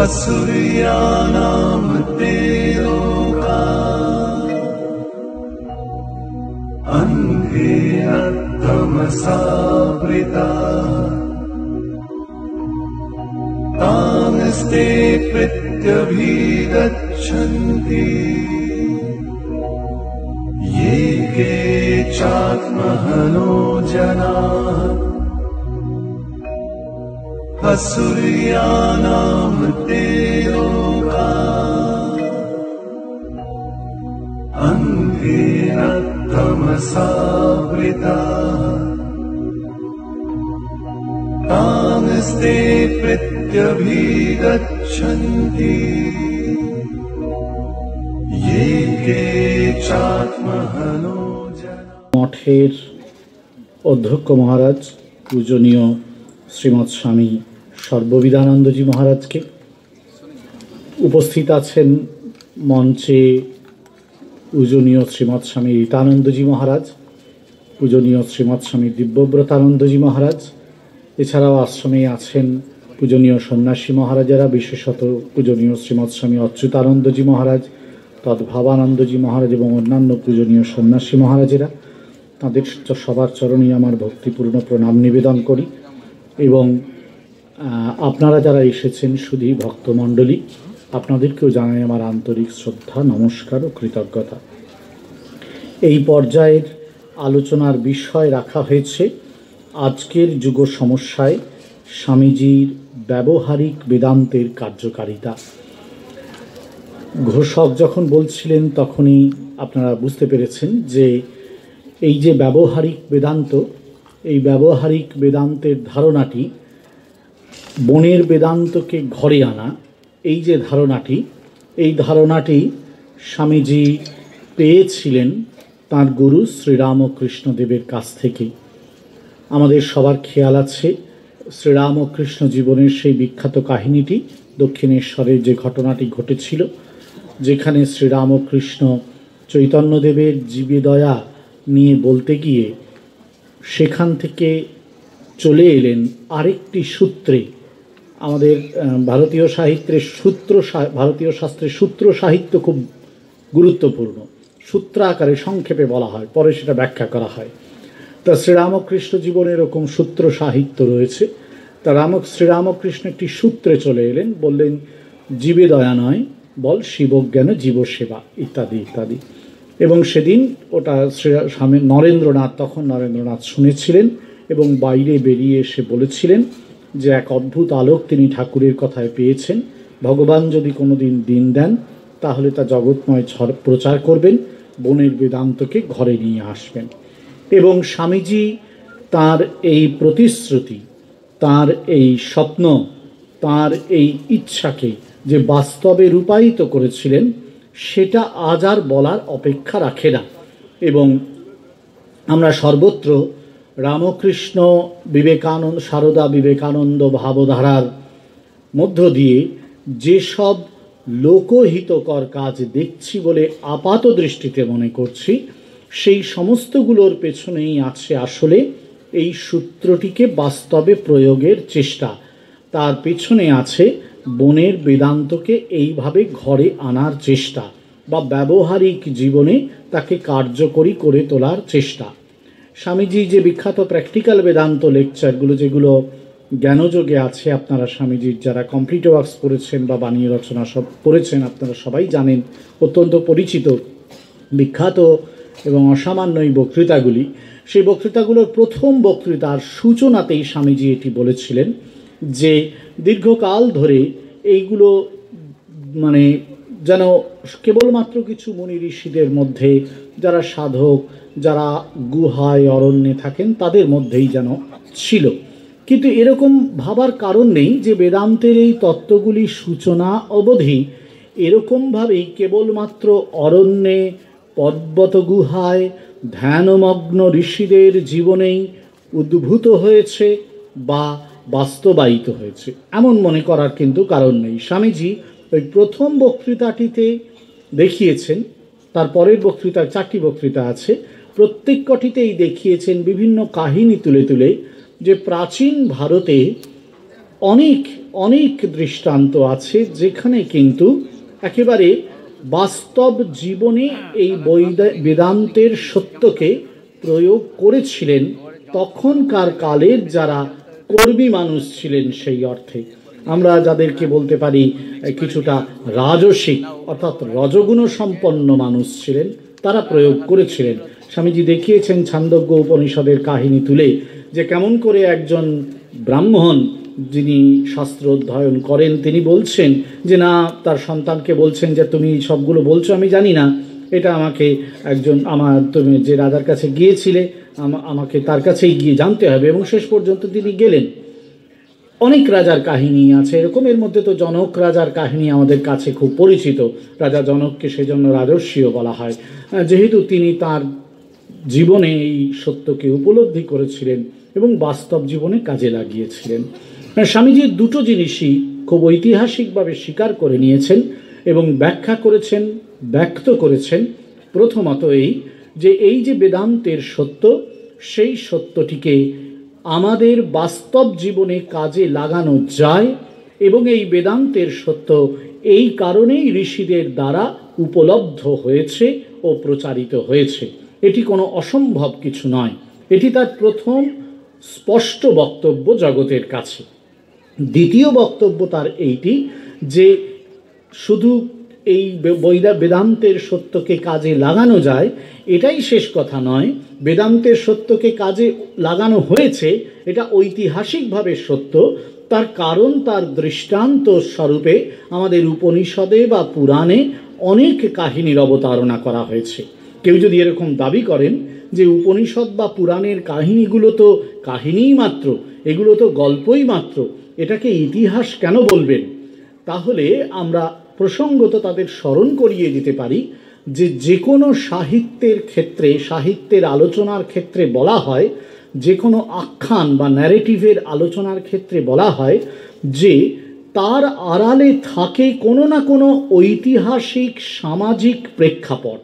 असुर्यानां ते लोका अन्धेन तमसावृता तांस्ते प्रत्यभिगच्छन्ति ये केचात्महनो जनाः असुर्यानां ते लोका अन्धेन तमसावृता तांस्ते प्रत्यभिगच्छन्ति ये केचात्महनो जना। মঠের অধ্যক্ষ মহারাজ পূজনীয় শ্রীমৎ স্বামী সর্ববিধানন্দজি মহারাজকে, উপস্থিত আছেন মঞ্চে পূজনীয় শ্রীমৎ স্বামী রীতানন্দজি মহারাজ, পূজনীয় শ্রীমৎ স্বামী দিব্যব্রতানন্দজি মহারাজ, এছাড়াও আশ্রমে আছেন পূজনীয় সন্ন্যাসী মহারাজেরা, বিশেষত পূজনীয় শ্রীমৎ স্বামী অচ্যুতানন্দজি মহারাজ, তদ্ভাবানন্দজি মহারাজ এবং অন্যান্য পূজনীয় সন্ন্যাসী মহারাজেরা। তাদের সবার চরণে আমার ভক্তিপূর্ণ প্রণাম নিবেদন করি এবং আপনারা যারা এসেছেন শুধু ভক্তমণ্ডলী, আপনাদেরকেও জানাই আমার আন্তরিক শ্রদ্ধা, নমস্কার ও কৃতজ্ঞতা। এই পর্যায়ের আলোচনার বিষয় রাখা হয়েছে আজকের যুগ সমস্যায় স্বামীজির ব্যবহারিক বেদান্তের কার্যকারিতা। ঘোষক যখন বলছিলেন তখনই আপনারা বুঝতে পেরেছেন যে এই যে ব্যবহারিক বেদান্ত, এই ব্যবহারিক বেদান্তের ধারণাটি, বনের বেদান্তকে ঘরে আনা, এই যে ধারণাটি, এই ধারণাটি স্বামীজি পেয়েছিলেন তাঁর গুরু শ্রীরামকৃষ্ণদেবের কাছ থেকে। আমাদের সবার খেয়াল আছে শ্রীরামকৃষ্ণ জীবনের সেই বিখ্যাত কাহিনীটি, দক্ষিণেশ্বরে যে ঘটনাটি ঘটেছিল, যেখানে শ্রীরামকৃষ্ণ চৈতন্যদেবের জীবদয়া নিয়ে বলতে গিয়ে সেখান থেকে চলে এলেন আরেকটি সূত্রে। আমাদের ভারতীয় শাস্ত্রের সূত্র সাহিত্য খুব গুরুত্বপূর্ণ, সূত্র আকারে সংক্ষেপে বলা হয়, পরে সেটা ব্যাখ্যা করা হয়। তা শ্রীরামকৃষ্ণ জীবনে এরকম সূত্র সাহিত্য রয়েছে। তা শ্রীরামকৃষ্ণ একটি সূত্রে চলে এলেন, বললেন জীবে দয়া নয়, বল শিবজ্ঞান জীবসেবা ইত্যাদি ইত্যাদি। এবং সেদিন ওটা স্বামী নরেন্দ্রনাথ, তখন নরেন্দ্রনাথ শুনেছিলেন এবং বাইরে বেরিয়ে এসে বলেছিলেন যে এক অদ্ভুত আলোক তিনি ঠাকুরের কথায় পেয়েছেন। ভগবান যদি কোনো দিন দেন তাহলে তা জগৎময় প্রচার করবেন, বনের বেদান্তকে ঘরে নিয়ে আসবেন। এবং স্বামীজি তার এই প্রতিশ্রুতি, তার এই স্বপ্ন, তার এই ইচ্ছাকে যে বাস্তবে রূপায়িত করেছিলেন, সেটা আজ আর বলার অপেক্ষা রাখে না। এবং আমরা সর্বত্র রামকৃষ্ণ বিবেকানন্দ, সারদা বিবেকানন্দ ভাবধারার মধ্য দিয়ে যেসব লোকহিতকর কাজ দেখছি বলে আপাত দৃষ্টিতে মনে করছি, সেই সমস্তগুলোর পেছনেই আছে আসলে এই সূত্রটিকে বাস্তবে প্রয়োগের চেষ্টা। তার পেছনে আছে বনের বেদান্তকে এইভাবে ঘরে আনার চেষ্টা বা ব্যবহারিক জীবনে তাকে কার্যকরী করে তোলার চেষ্টা। স্বামীজি যে বিখ্যাত প্র্যাকটিক্যাল বেদান্ত লেকচারগুলো, যেগুলো জ্ঞানযোগে আছে, আপনারা স্বামীজির যারা কমপ্লিট ওয়ার্কস পড়েছেন বা বাণী রচনা সব পড়েছেন, আপনারা সবাই জানেন, অত্যন্ত পরিচিত, বিখ্যাত এবং অসামান্য এই বক্তৃতাগুলি। সেই বক্তৃতাগুলোর প্রথম বক্তৃতার সূচনাতেই স্বামীজি এটি বলেছিলেন যে দীর্ঘকাল ধরে এইগুলো মানে যেন কেবলমাত্র কিছু মুনি ঋষিদের মধ্যে, যারা সাধক, যারা গুহায় অরণ্যে থাকেন, তাদের মধ্যেই যেন ছিল। কিন্তু এরকম ভাবার কারণ নেই যে বেদান্তের এই তত্ত্বগুলি সূচনা অবধি এরকমভাবেই কেবলমাত্র অরণ্যে, পর্বত গুহায় ধ্যানমগ্ন ঋষিদের জীবনেই উদ্ভূত হয়েছে বা বাস্তবায়িত হয়েছে, এমন মনে করার কিন্তু কারণ নেই। স্বামীজি ওই প্রথম বক্তৃতাটিতে দেখিয়েছেন, তারপরের বক্তৃতা, 4টি বক্তৃতা আছে, প্রত্যেক কটিতেই দেখিয়েছেন বিভিন্ন কাহিনী তুলে তুলে যে প্রাচীন ভারতে অনেক অনেক দৃষ্টান্ত আছে যেখানে কিন্তু একেবারে বাস্তব জীবনে এই বেদান্তের সত্যকে প্রয়োগ করেছিলেন তখনকার কালের যারা কর্মী মানুষ ছিলেন। সেই অর্থে আমরা যাদেরকে বলতে পারি কিছুটা রাজসিক অর্থাৎ রজগুণ সম্পন্ন মানুষ ছিলেন, তারা প্রয়োগ করেছিলেন। স্বামীজি দেখিয়েছেন ছান্দোগ্য উপনিষদের কাহিনী তুলে যে কেমন করে একজন ব্রাহ্মণ যিনি শাস্ত্র অধ্যয়ন করেন তিনি বলছেন যে না, তার সন্তানকে বলছেন যে তুমি সবগুলো বলছো আমি জানি না, এটা আমাকে একজন তুমি যে রাজার কাছে গিয়েছিলে আমাকে তার কাছেই গিয়ে জানতে হবে। এবং শেষ পর্যন্ত তিনি গেলেন। অনেক রাজার কাহিনী আছে এরকম, এর মধ্যে তো জনক রাজার কাহিনী আমাদের কাছে খুব পরিচিত। রাজা জনককে সেজন্য রাজর্ষিও বলা হয়, যেহেতু তিনি তার জীবনে এই সত্যকে উপলব্ধি করেছিলেন এবং বাস্তব জীবনে কাজে লাগিয়েছিলেন। স্বামীজি দুটো জিনিসই খুব ঐতিহাসিকভাবে স্বীকার করে নিয়েছেন এবং ব্যাখ্যা করেছেন, ব্যক্ত করেছেন। প্রথমত এই যে বেদান্তের সত্য, সেই সত্যটিকে আমাদের বাস্তব জীবনে কাজে লাগানো যায় এবং এই বেদান্তের সত্য এই কারণেই ঋষিদের দ্বারা উপলব্ধ হয়েছে ও প্রচারিত হয়েছে। এটি কোনো অসম্ভব কিছু নয়। এটি তার প্রথম স্পষ্ট বক্তব্য জগতের কাছে। দ্বিতীয় বক্তব্য তার এইটি যে শুধু এই বেদান্তের সত্যকে কাজে লাগানো যায় এটাই শেষ কথা নয়, বেদান্তের সত্যকে কাজে লাগানো হয়েছে এটা ঐতিহাসিকভাবে সত্য। তার কারণ তার দৃষ্টান্ত স্বরূপে আমাদের উপনিষদে বা পুরাণে অনেক কাহিনীর অবতারণা করা হয়েছে। কেউ যদি এরকম দাবি করেন যে উপনিষদ বা পুরাণের কাহিনীগুলো তো কাহিনীই মাত্র, এগুলো তো গল্পই মাত্র, এটাকে ইতিহাস কেন বলবেন? তাহলে আমরা প্রসঙ্গত তাদের স্মরণ করিয়ে দিতে পারি যে কোনো সাহিত্যের ক্ষেত্রে, সাহিত্যের আলোচনার ক্ষেত্রে বলা হয়, যে কোনো আখ্যান বা ন্যারেটিভের আলোচনার ক্ষেত্রে বলা হয় যে তার আড়ালে থাকে কোনো না কোনো ঐতিহাসিক সামাজিক প্রেক্ষাপট।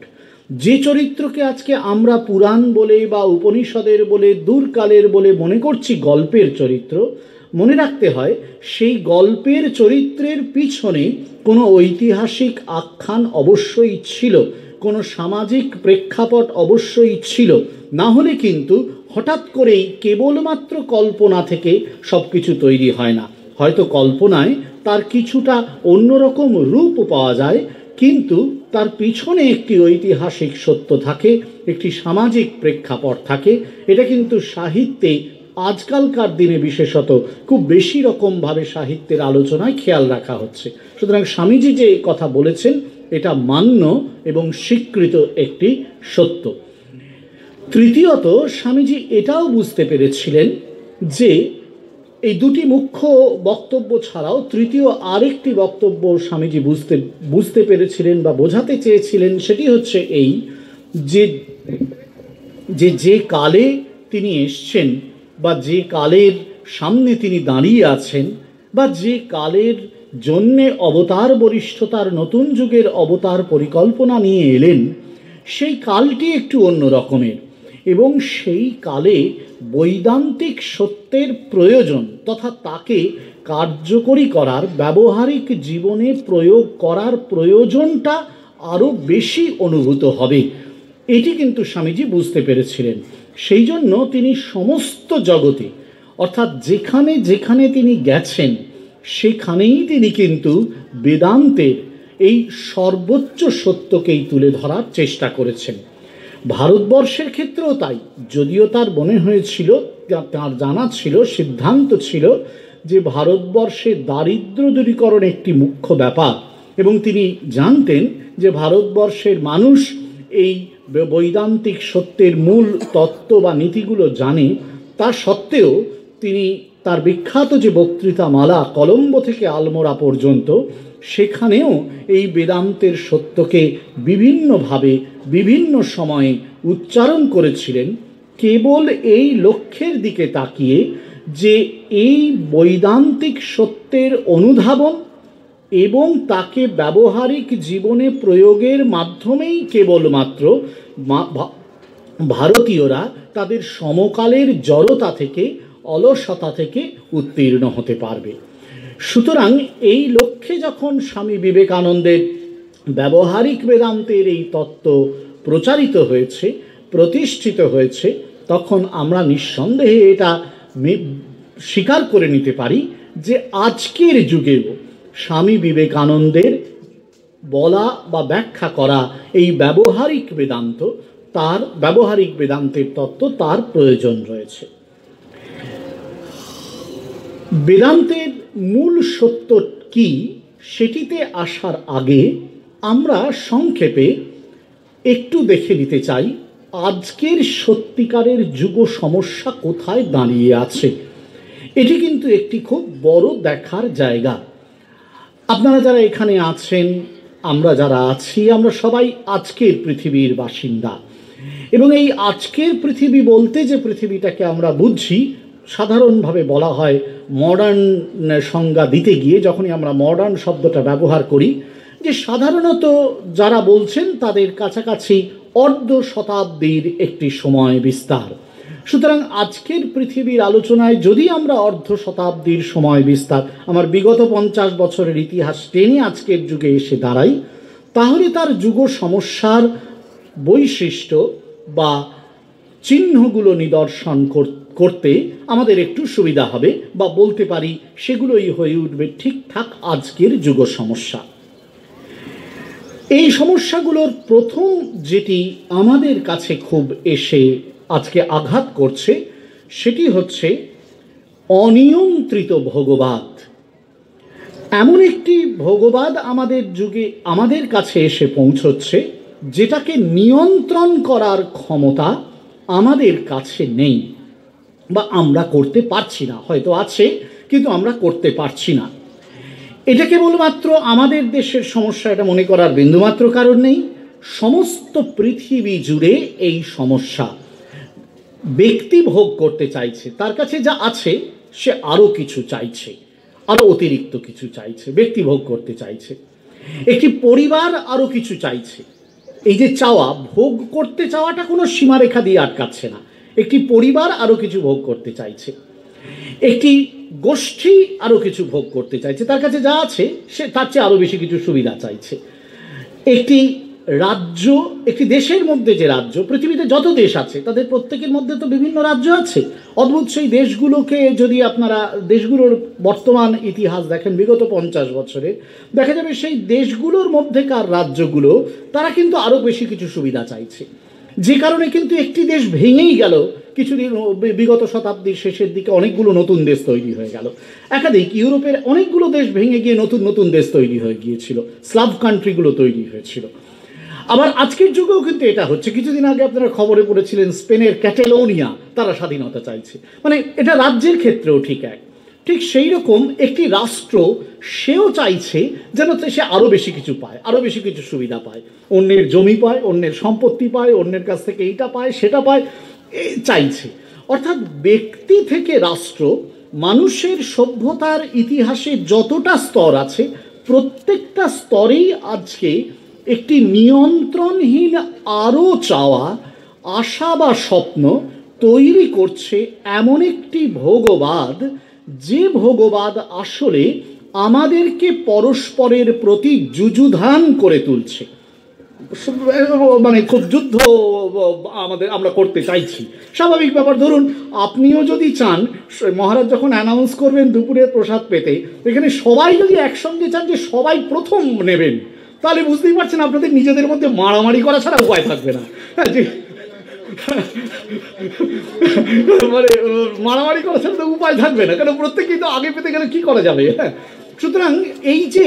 যে চরিত্রকে আজকে আমরা পুরাণ বলে বা উপনিষদের বলে দূরকালের বলে মনে করছি গল্পের চরিত্র, মনে রাখতে হয় সেই গল্পের চরিত্রের পিছনে কোনো ঐতিহাসিক আখ্যান অবশ্যই ছিল, কোনো সামাজিক প্রেক্ষাপট অবশ্যই ছিল। না হলে কিন্তু হঠাৎ করেই কেবলমাত্র কল্পনা থেকে সব কিছু তৈরি হয় না। হয়তো কল্পনায় তার কিছুটা অন্যরকম রূপ পাওয়া যায়, কিন্তু তার পিছনে একটি ঐতিহাসিক সত্য থাকে, একটি সামাজিক প্রেক্ষাপট থাকে। এটা কিন্তু সাহিত্যে আজকালকার দিনে বিশেষত খুব বেশি রকমভাবে সাহিত্যের আলোচনায় খেয়াল রাখা হচ্ছে। সুতরাং স্বামীজি যে কথা বলেছেন এটা মান্য এবং স্বীকৃত একটি সত্য। তৃতীয়ত স্বামীজি এটাও বুঝতে পেরেছিলেন যে এই দুটি মুখ্য বক্তব্য ছাড়াও তৃতীয় আরেকটি বক্তব্য স্বামীজি বুঝতে পেরেছিলেন বা বোঝাতে চেয়েছিলেন। সেটি হচ্ছে এই যে কালে তিনি এসছেন বা যে কালের সামনে তিনি দাঁড়িয়ে আছেন বা যে কালের জন্যে অবতার বরিষ্ঠতার নতুন যুগের অবতার পরিকল্পনা নিয়ে এলেন, সেই কালটি একটু অন্য রকমের এবং সেই কালে বৈদান্তিক সত্যের প্রয়োজন তথা তাকে কার্যকরী করার, ব্যবহারিক জীবনে প্রয়োগ করার প্রয়োজনটা আরও বেশি অনুভূত হবে। এটি কিন্তু স্বামীজি বুঝতে পেরেছিলেন। সেই জন্য তিনি সমস্ত জগতে অর্থাৎ যেখানে যেখানে তিনি গেছেন সেখানেই তিনি কিন্তু বেদান্তের এই সর্বোচ্চ সত্যকেই তুলে ধরার চেষ্টা করেছেন। ভারতবর্ষের ক্ষেত্রেও তাই, যদিও তার মনে হয়েছিল, তার জানা ছিল, সিদ্ধান্ত ছিল যে ভারতবর্ষে দারিদ্র দূরীকরণ একটি মুখ্য ব্যাপার এবং তিনি জানতেন যে ভারতবর্ষের মানুষ এই বৈদান্তিক সত্যের মূল তত্ত্ব বা নীতিগুলো জানে। তা সত্ত্বেও তিনি তার বিখ্যাত যে বক্তৃতামালা কলম্বো থেকে আলমোড়া পর্যন্ত, সেখানেও এই বেদান্তের সত্যকে বিভিন্নভাবে বিভিন্ন সময়ে উচ্চারণ করেছিলেন, কেবল এই লক্ষ্যের দিকে তাকিয়ে যে এই বৈদান্তিক সত্যের অনুধাবন এবং তাকে ব্যবহারিক জীবনে প্রয়োগের মাধ্যমেই কেবলমাত্র ভারতীয়রা তাদের সমকালের জড়তা থেকে, অলসতা থেকে উত্তীর্ণ হতে পারবে। সুতরাং এই লক্ষ্যে যখন স্বামী বিবেকানন্দের ব্যবহারিক বেদান্তের এই তত্ত্ব প্রচারিত হয়েছে, প্রতিষ্ঠিত হয়েছে, তখন আমরা নিঃসন্দেহে এটা স্বীকার করে নিতে পারি যে আজকের যুগেও স্বামী বিবেকানন্দের বলা বা ব্যাখ্যা করা এই ব্যবহারিক বেদান্ত, তার ব্যবহারিক বেদান্তের তত্ত্ব তার প্রয়োজন রয়েছে। বেদান্তের মূল সত্য কি সেটিতে আসার আগে আমরা সংক্ষেপে একটু দেখে নিতে চাই আজকের সত্যিকারের যুগ সমস্যা কোথায় দাঁড়িয়ে আছে। এটি কিন্তু একটি খুব বড় দেখার জায়গা। আপনারা যারা এখানে আছেন, আমরা যারা আছি, আমরা সবাই আজকের পৃথিবীর বাসিন্দা, এবং এই আজকের পৃথিবী বলতে যে পৃথিবীটাকে আমরা বুঝছি, সাধারণভাবে বলা হয় মডার্ন সংজ্ঞা দিতে গিয়ে যখনই আমরা মডার্ন শব্দটা ব্যবহার করি, যে সাধারণত যারা বলছেন তাদের কাছাকাছি অর্ধ শতাব্দীর একটি সময় বিস্তার। সুতরাং আজকের পৃথিবীর আলোচনায় যদি আমরা অর্ধ শতাব্দীর সময় বিস্তার, আমার বিগত 50 বছরের ইতিহাস টেনে আজকের যুগে এসে দাঁড়াই, তাহলে তার যুগ সমস্যার বৈশিষ্ট্য বা চিহ্নগুলো নিদর্শন করতে আমাদের একটু সুবিধা হবে, বা বলতে পারি সেগুলোই হয়ে উঠবে ঠিকঠাক আজকের যুগ সমস্যা। এই সমস্যাগুলোর প্রথম যেটি আমাদের কাছে খুব এসে আজকে আঘাত করছে সেটি হচ্ছে অনিয়ন্ত্রিত ভোগবাদ। এমন একটি ভোগবাদ আমাদের যুগে আমাদের কাছে এসে পৌঁছচ্ছে যেটাকে নিয়ন্ত্রণ করার ক্ষমতা আমাদের কাছে নেই, বা আমরা করতে পারছি না। হয়তো আছে কিন্তু আমরা করতে পারছি না। এটা কেবলমাত্র আমাদের দেশের সমস্যা এটা মনে করার বিন্দুমাত্র কারণ নেই। সমস্ত পৃথিবী জুড়ে এই সমস্যা। ব্যক্তি ভোগ করতে চাইছে, তার কাছে যা আছে সে আরও কিছু চাইছে, আরও অতিরিক্ত কিছু চাইছে, ব্যক্তি ভোগ করতে চাইছে। একটি পরিবার আরও কিছু চাইছে। এই যে চাওয়া, ভোগ করতে চাওয়াটা কোনো সীমারেখা দিয়ে আটকাচ্ছে না। একটি পরিবার আরও কিছু ভোগ করতে চাইছে, একটি গোষ্ঠী আরও কিছু ভোগ করতে চাইছে, তার কাছে যা আছে সে তার চেয়ে আরও বেশি কিছু সুবিধা চাইছে। একটি রাজ্য, একটি দেশের মধ্যে যে রাজ্য, পৃথিবীতে যত দেশ আছে তাদের প্রত্যেকের মধ্যে তো বিভিন্ন রাজ্য আছে। অদ্ভুত সেই দেশগুলোকে যদি আপনারা দেশগুলোর বর্তমান ইতিহাস দেখেন বিগত 50 বছরে, দেখা যাবে সেই দেশগুলোর মধ্যেকার রাজ্যগুলো তারা কিন্তু আরও বেশি কিছু সুবিধা চাইছে, যে কারণে কিন্তু একটি দেশ ভেঙেই গেল। কিছুদিন বিগত শতাব্দীর শেষের দিকে অনেকগুলো নতুন দেশ তৈরি হয়ে গেল। একাধিক ইউরোপের অনেকগুলো দেশ ভেঙে গিয়ে নতুন নতুন দেশ তৈরি হয়ে গিয়েছিল, স্লাভ কান্ট্রিগুলো তৈরি হয়েছিল। আবার আজকের যুগেও কিন্তু এটা হচ্ছে। কিছুদিন আগে আপনারা খবরে পড়েছিলেন স্পেনের ক্যাটালোনিয়া তারা স্বাধীনতা চাইছে। মানে এটা রাজ্যের ক্ষেত্রেও ঠিক সেই রকম একটি রাষ্ট্র সেও চাইছে যেন সে আরও বেশি কিছু পায়, আরও বেশি কিছু সুবিধা পায়, অন্যের জমি পায়, অন্যের সম্পত্তি পায়, অন্যের কাছ থেকে এইটা পায় সেটা পায়, চাইছে। অর্থাৎ ব্যক্তি থেকে রাষ্ট্র, মানুষের সভ্যতার ইতিহাসে যতটা স্তর আছে প্রত্যেকটা স্তরেই আজকে একটি নিয়ন্ত্রণহীন আরও চাওয়া, আশা বা স্বপ্ন তৈরি করছে এমন একটি ভোগবাদ, যে ভোগবাদ আসলে আমাদেরকে পরস্পরের প্রতি যুযুধান করে তুলছে। মানে খুব যুদ্ধ আমরা করতে চাইছি, স্বাভাবিক ব্যাপার। ধরুন আপনিও যদি চান, মহারাজ যখন অ্যানাউন্স করবেন দুপুরের প্রসাদ পেতে, এখানে সবাই যদি একসঙ্গে চান যে সবাই প্রথম নেবেন, তাহলে বুঝতেই পারছেন আপনাদের নিজেদের মধ্যে মারামারি করা ছাড়া উপায় থাকবে না। মানে মারামারি করা ছাড়া তো উপায় থাকবে না, কারণ প্রত্যেকেই তো আগে পেতে গেলে কি করা যাবে। হ্যাঁ, সুতরাং এই যে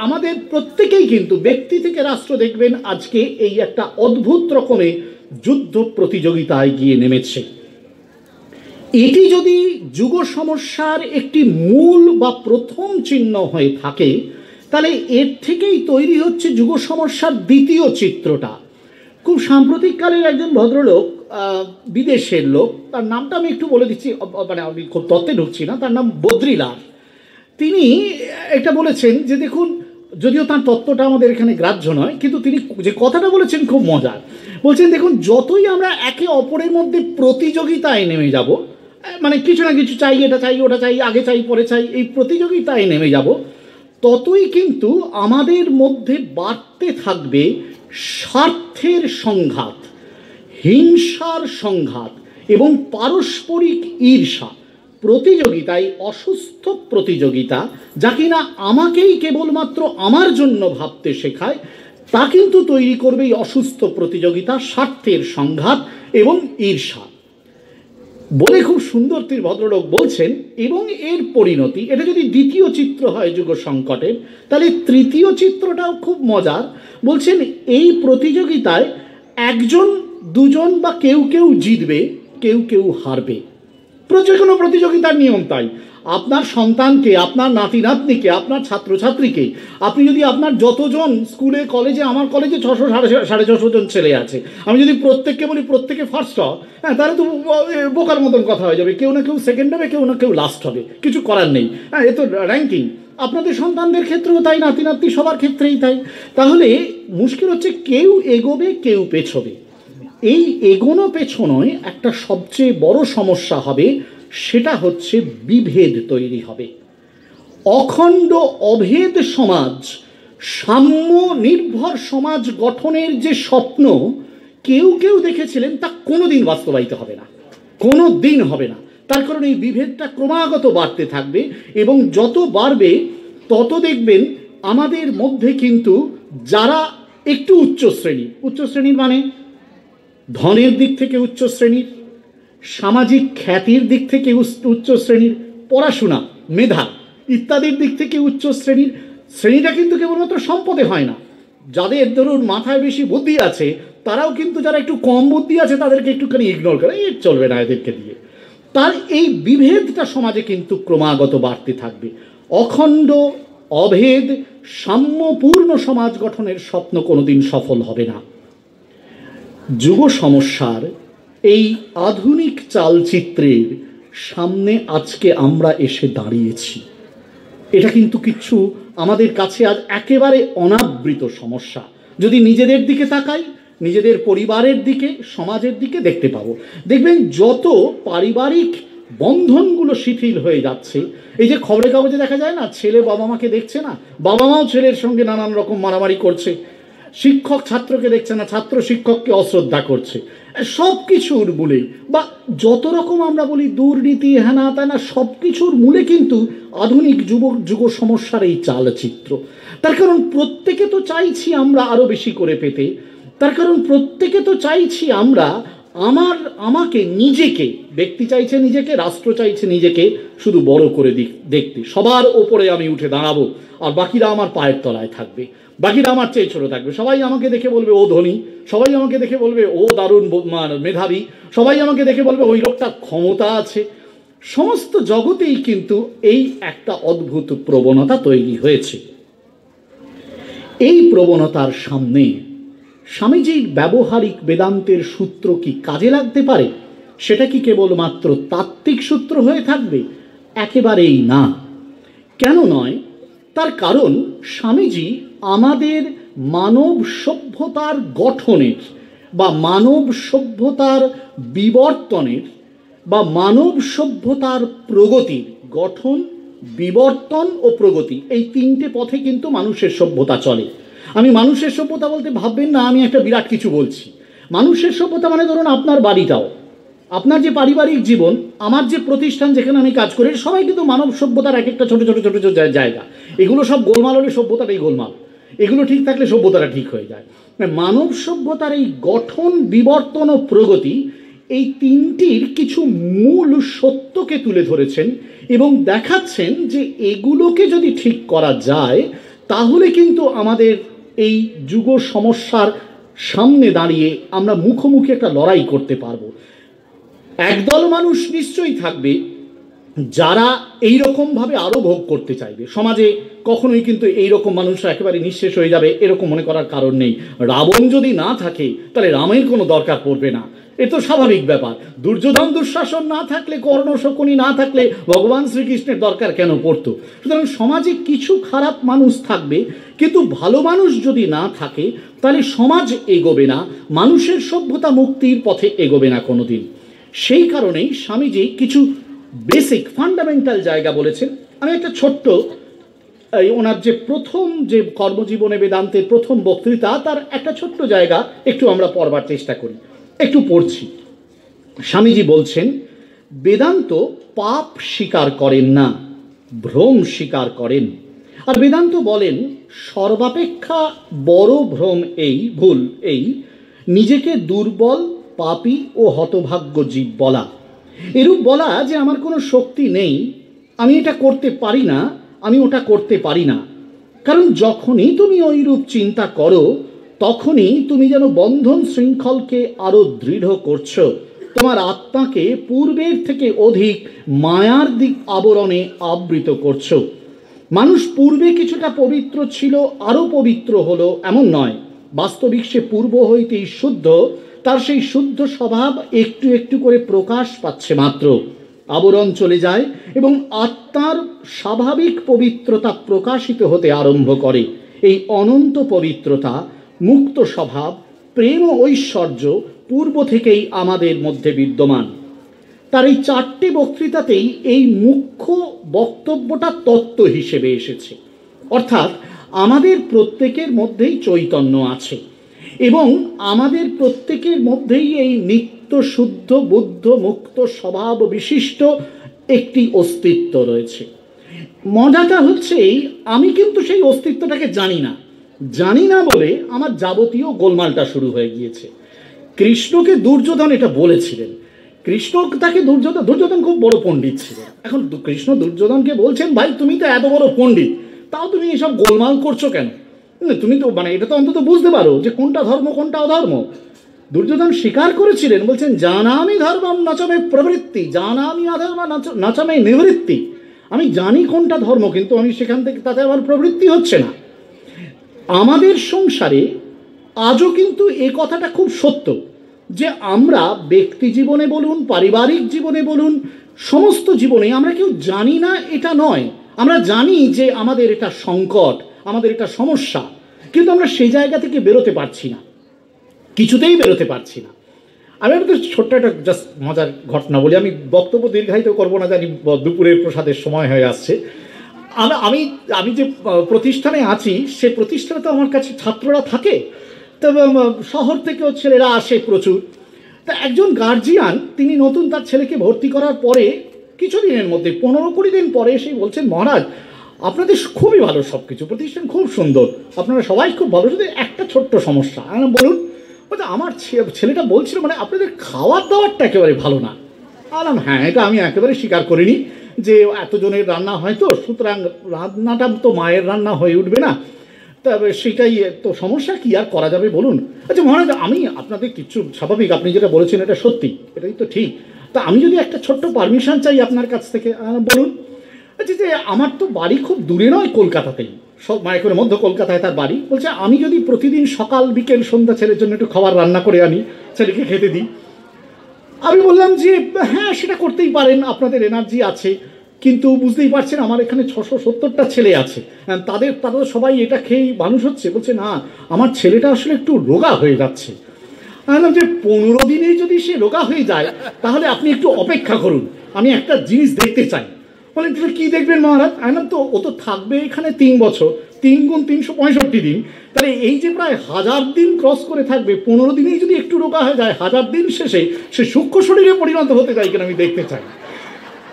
আমাদের প্রত্যেকেই কিন্তু ব্যক্তি থেকে রাষ্ট্র দেখবেন আজকে এই একটা অদ্ভুত রকমে যুদ্ধ প্রতিযোগিতায় গিয়ে নেমেছে। এটি যদি যুগ সমস্যার একটি মূল বা প্রথম চিহ্ন হয়ে থাকে, তাহলে এর থেকেই তৈরি হচ্ছে যুগ সমস্যার দ্বিতীয় চিত্রটা। খুব সাম্প্রতিককালের একজন ভদ্রলোক, বিদেশের লোক, তার নামটা আমি একটু বলে দিচ্ছি, মানে আমি খুব তত্ত্বে ঢুকছি না, তার নাম বদ্রীলাল। তিনি এটা বলেছেন যে দেখুন, যদিও তার তত্ত্বটা আমাদের এখানে গ্রাহ্য নয়, কিন্তু তিনি যে কথাটা বলেছেন খুব মজার। বলছেন দেখুন, যতই আমরা একে অপরের মধ্যে প্রতিযোগিতায় নেমে যাব, মানে কিছু না কিছু চাই, এটা চাই, ওটা চাই, আগে চাই, পরে চাই, এই প্রতিযোগিতায় নেমে যাব, ততই কিন্তু আমাদের মধ্যে বাড়তে থাকবে স্বার্থের সংঘাত, হিংসার সংঘাত এবং পারস্পরিক ঈর্ষা। প্রতিযোগিতায় অসুস্থ প্রতিযোগিতা, যা কিনা আমাকেই কেবলমাত্র আমার জন্য ভাবতে শেখায়, তা কিন্তু তৈরি করবে এই অসুস্থ প্রতিযোগিতা, স্বার্থের সংঘাত এবং ঈর্ষা। বলে খুব সুন্দর তিনি ভদ্রলোক বলছেন, এবং এর পরিণতি, এটা যদি দ্বিতীয় চিত্র হয় যুগ সংকটের, তাহলে তৃতীয় চিত্রটাও খুব মজার। বলছেন এই প্রতিযোগিতায় একজন, দুজন বা কেউ কেউ জিতবে, কেউ কেউ হারবে। যে কোনো প্রতিযোগিতার নিয়ম তাই। আপনার সন্তানকে, আপনার নাতি নাতনিকে, আপনার ছাত্রছাত্রীকে আপনি যদি আপনার যতজন স্কুলে, কলেজে, আমার কলেজে 600 সাড়ে 600 জন ছেলে আছে, আমি যদি প্রত্যেককে বলি প্রত্যেকে ফার্স্ট হ, হ্যাঁ, তাহলে তো বোকার মতন কথা হয়ে যাবে। কেউ না কেউ সেকেন্ড হবে, কেউ না কেউ লাস্ট হবে, কিছু করার নেই। হ্যাঁ, এ তো র্যাঙ্কিং। আপনাদের সন্তানদের ক্ষেত্রেও তাই, নাতি নাতনি সবার ক্ষেত্রেই তাই। তাহলে মুশকিল হচ্ছে কেউ এগোবে, কেউ পেছবে। এই এগোনো পেছনোয় একটা সবচেয়ে বড় সমস্যা হবে, সেটা হচ্ছে বিভেদ তৈরি হবে। অখণ্ড অভেদ সমাজ, সাম্য নির্ভর সমাজ গঠনের যে স্বপ্ন কেউ কেউ দেখেছিলেন, তা কোনোদিন বাস্তবায়িত হবে না, কোনো দিন হবে না। তার কারণ এই বিভেদটা ক্রমাগত বাড়তে থাকবে, এবং যত বাড়বে তত দেখবেন আমাদের মধ্যে কিন্তু যারা একটু উচ্চ শ্রেণীর মানে ধনের দিক থেকে উচ্চ শ্রেণীর, সামাজিক খ্যাতির দিক থেকে উচ্চ শ্রেণীর, পড়াশোনা, মেধা ইত্যাদির দিক থেকে উচ্চ শ্রেণীর, শ্রেণীটা কিন্তু কেবলমাত্র সম্পদে হয় না। যাদের ধরুন মাথায় বেশি বুদ্ধি আছে, তারাও কিন্তু, যারা একটু কম বুদ্ধি আছে তাদেরকে একটুখানি ইগনোর করে, এ চলবে না এদেরকে দিয়ে। তার এই বিভেদটা সমাজে কিন্তু ক্রমাগত বাড়তে থাকবে। অখণ্ড অভেদ সাম্যপূর্ণ সমাজ গঠনের স্বপ্ন কোনোদিন সফল হবে না। যুব সমস্যার এই আধুনিক চালচিত্রের সামনে আজকে আমরা এসে দাঁড়িয়েছি। এটা কিন্তু কিছু আমাদের কাছে আজ একেবারে অনাবৃত সমস্যা। যদি নিজেদের দিকে তাকাই, নিজেদের পরিবারের দিকে, সমাজের দিকে দেখতে পাবো, দেখবেন যত পারিবারিক বন্ধনগুলো শিথিল হয়ে যাচ্ছে। এই যে খবরের কাগজে দেখা যায় না, ছেলে বাবা মাকে দেখছে না, বাবা মাও ছেলের সঙ্গে নানান রকম মারামারি করছে, শিক্ষক ছাত্রকে দেখছে না, ছাত্র শিক্ষককে অশ্রদ্ধা করছে, সব কিছুর মূলে, বা যত রকম আমরা বলি দুর্নীতি, হেনা তেনা, সব কিছুর মূলে কিন্তু আধুনিক যুগ সমস্যার এই চালচিত্র। তার কারণ প্রত্যেকে তো চাইছি আমরা আরও বেশি করে পেতে, তার কারণ প্রত্যেকে তো চাইছি আমরা আমাকে নিজেকে, ব্যক্তি চাইছে নিজেকে, রাষ্ট্র চাইছে নিজেকে শুধু বড় করে দেখতে, সবার ওপরে আমি উঠে দাঁড়াবো, আর বাকিরা আমার পায়ের তলায় থাকবে, বাকিরা আমার চেয়ে ছোট থাকবে। সবাই আমাকে দেখে বলবে ও ধনী, সবাই আমাকে দেখে বলবে ও দারুণ মেধাবী, সবাই আমাকে দেখে বলবে ওই লোকটা ক্ষমতা আছে। সমস্ত জগতেই কিন্তু এই একটা অদ্ভুত প্রবণতা তৈরি হয়েছে। এই প্রবণতার সামনে স্বামীজির ব্যবহারিক বেদান্তের সূত্র কি কাজে লাগতে পারে? সেটা কি কেবলমাত্র তাত্ত্বিক সূত্র হয়ে থাকবে? একেবারেই না। কেন নয়? তার কারণ স্বামীজি আমাদের মানব সভ্যতার গঠনের বা মানব সভ্যতার বিবর্তনের বা মানব সভ্যতার প্রগতির, গঠন, বিবর্তন ও প্রগতি, এই তিনটে পথে কিন্তু মানুষের সভ্যতা চলে। আমি মানুষের সভ্যতা বলতে ভাববেন না আমি একটা বিরাট কিছু বলছি। মানুষের সভ্যতা মানে ধরুন আপনার বাড়িটাও, আপনার যে পারিবারিক জীবন, আমার যে প্রতিষ্ঠান যেখানে আমি কাজ করি, সবাই কিন্তু মানব সভ্যতার এক একটা ছোট ছোট ছোট ছোট জায়গা। এগুলো সব গোলমাল হলে সভ্যতাটাই গোলমাল, এগুলো ঠিক থাকলে সভ্যতাটা ঠিক হয়ে যায়। মানব সভ্যতার এই গঠন, বিবর্তন ও প্রগতি, এই তিনটির কিছু মূল সত্যকে তুলে ধরেছেন এবং দেখাচ্ছেন যে এগুলোকে যদি ঠিক করা যায় তাহলে কিন্তু আমাদের এই যুগ সমস্যার সামনে দাঁড়িয়ে আমরা মুখোমুখি একটা লড়াই করতে পারবো। একদল মানুষ নিশ্চয়ই থাকবে যারা এই রকমভাবে আরও ভোগ করতে চাইবে। সমাজে কখনোই কিন্তু এইরকম মানুষরা একেবারে নিঃশেষ হয়ে যাবে এরকম মনে করার কারণ নেই। রাবণ যদি না থাকে তাহলে রামের কোনো দরকার পড়বে না, এ তো স্বাভাবিক ব্যাপার। দুর্যোধন দুঃশাসন না থাকলে, কর্ণ শকুনি না থাকলে ভগবান শ্রীকৃষ্ণের দরকার কেন পড়তো? সুতরাং সমাজে কিছু খারাপ মানুষ থাকবে, কিন্তু ভালো মানুষ যদি না থাকে তাহলে সমাজ এগোবে না, মানুষের সভ্যতা মুক্তির পথে এগোবে না কোনোদিন। সেই কারণেই স্বামীজি কিছু বেসিক ফান্ডামেন্টাল জায়গা বলেছেন। আমি একটা ছোট্ট ওনার যে প্রথম যে কর্মজীবনে বেদান্তের প্রথম বক্তৃতা, তার একটা ছোট্ট জায়গা একটু আমরা পড়বার চেষ্টা করি, একটু পড়ছি। স্বামীজি বলছেন, বেদান্ত পাপ স্বীকার করেন না, ভ্রম স্বীকার করেন। আর বেদান্ত বলেন সর্বাপেক্ষা বড় ভ্রম এই, ভুল এই, নিজেকে দুর্বল, পাপী ও হতভাগ্য জীব বলা। এরূপ বলা যে আমার কোনো শক্তি নেই, আমি এটা করতে পারি না, আমি ওটা করতে পারি না। কারণ যখনই তুমি ওইরূপ চিন্তা করো, তখনই তুমি যেন বন্ধন শৃঙ্খলকে আরো দৃঢ় করছো, তোমার আত্মাকে পূর্বের থেকে অধিক মায়ার দিক আবরণে আবৃত করছো। মানুষ পূর্বে কিছুটা পবিত্র ছিল, আরো পবিত্র হলো এমন নয়। বাস্তবিক সে পূর্ব হইতেই শুদ্ধ, তার সেই শুদ্ধ স্বভাব একটু একটু করে প্রকাশ পাচ্ছে মাত্র। আবরণ চলে যায় এবং আত্মার স্বাভাবিক পবিত্রতা প্রকাশিত হতে আরম্ভ করে। এই অনন্ত পবিত্রতা, মুক্ত স্বভাব, প্রেম ও ঐশ্বর্য পূর্ব থেকেই আমাদের মধ্যে বিদ্যমান। তার এই 4টে বক্তৃতাতেই এই মুখ্য বক্তব্যটা তত্ত্ব হিসেবে এসেছে। অর্থাৎ আমাদের প্রত্যেকের মধ্যেই চৈতন্য আছে এবং আমাদের প্রত্যেকের মধ্যেই এই নিত্য শুদ্ধ বুদ্ধ মুক্ত স্বভাব বিশিষ্ট একটি অস্তিত্ব রয়েছে। মজাটা হচ্ছে আমি কিন্তু সেই অস্তিত্বটাকে জানি না, জানি না বলে আমার যাবতীয় গোলমালটা শুরু হয়ে গিয়েছে। কৃষ্ণকে দুর্যোধন এটা বলেছিলেন, কৃষ্ণ তাকে দুর্যোধন খুব বড় পণ্ডিত ছিলেন। এখন কৃষ্ণ দুর্যোধনকে বলছেন, ভাই তুমি তো এত বড় পণ্ডিত, তাও তুমি এসব গোলমাল করছো কেন? তুমি তো এটা তো অন্তত বুঝতে পারো যে কোনটা ধর্ম কোনটা অধর্ম। দুর্যোধন স্বীকার করেছিলেন, বলছেন জানামি ধর্মম নচমে প্রবৃত্তি, জানামি অধর্ম নচমে নিবৃত্তি। আমি জানি কোনটা ধর্ম, কিন্তু আমি সেখান থেকে তাতে আমার প্রবৃত্তি হচ্ছে না। আমাদের সংসারে আজও কিন্তু এ কথাটা খুব সত্য যে আমরা ব্যক্তি জীবনে বলুন, পারিবারিক জীবনে বলুন, সমস্ত জীবনে আমরা কেউ জানি না এটা নয়। আমরা জানি যে আমাদের এটা সংকট, আমাদের এটা সমস্যা, কিন্তু আমরা সেই জায়গা থেকে বেরোতে পারছি না, কিছুতেই বেরোতে পারছি না। আমি একটা ছোট্ট একটা জাস্ট মজার ঘটনা বলি, আমি বক্তব্য দীর্ঘায়িত করবো না, জানি দুপুরের প্রসাদের সময় হয়ে আসছে। আমি আমি যে প্রতিষ্ঠানে আছি সে প্রতিষ্ঠানে তো আমার কাছে ছাত্ররা থাকে, তবে শহর থেকেও ছেলেরা আসে প্রচুর। তা একজন গার্জিয়ান, তিনি নতুন তার ছেলেকে ভর্তি করার পরে কিছুদিনের মধ্যে 15-20 দিন পরে এসেই বলছেন, মহারাজ আপনাদের খুবই ভালো, সব কিছু প্রতিষ্ঠান খুব সুন্দর, আপনারা সবাই খুব ভালো, শুধু একটা ছোট্ট সমস্যা। বলুন। বলতে আমার ছেলেটা বলছিল মানে আপনাদের খাওয়ার দাওয়ারটা একেবারে ভালো না। বললাম হ্যাঁ, এটা আমি একেবারে স্বীকার করিনি যে এতজনের রান্না হয়, তো সুতরাং রান্নাটা তো মায়ের রান্না হয়ে উঠবে না, তবে সেটাই তো সমস্যা, কি আর করা যাবে বলুন। আচ্ছা মহারাজ, আমি আপনাদের কিছু স্বাভাবিক, আপনি যেটা বলেছেন এটা সত্যি, এটাই তো ঠিক, তা আমি যদি একটা ছোট্ট পারমিশন চাই আপনার কাছ থেকে, বলুন। আচ্ছা যে আমার তো বাড়ি খুব দূরে নয়, কলকাতাতেই, সব মায়ের মধ্য কলকাতায় তার বাড়ি। বলছে আমি যদি প্রতিদিন সকাল বিকেল সন্ধ্যা ছেলের জন্য একটু খাবার রান্না করে আনি, ছেলেকে খেতে দিই। আমি বললাম যে হ্যাঁ সেটা করতেই পারেন, আপনাদের এনার্জি আছে, কিন্তু বুঝতেই পারছেন আমার এখানে 670টা ছেলে আছে, তারা সবাই এটা খেয়েই মানুষ হচ্ছে। বলছে না, আমার ছেলেটা আসলে একটু রোগা হয়ে যাচ্ছে। আমি বললাম যে 15 দিনে যদি সে রোগা হয়ে যায় তাহলে আপনি একটু অপেক্ষা করুন, আমি একটা জিনিস দেখতে চাই। বলেন কি দেখবেন মহারাজ? আমি তো ও তো থাকবে এখানে 3 বছর, 3 গুণ 365 দিন, তাহলে এই যে প্রায় 1000 দিন ক্রস করে থাকবে, 15 দিনেই যদি একটু রোগা হয়ে যায়, 1000 দিন শেষে সে সূক্ষ্ম শরীরে পরিণত হতে চাই কিনা আমি দেখতে চাই।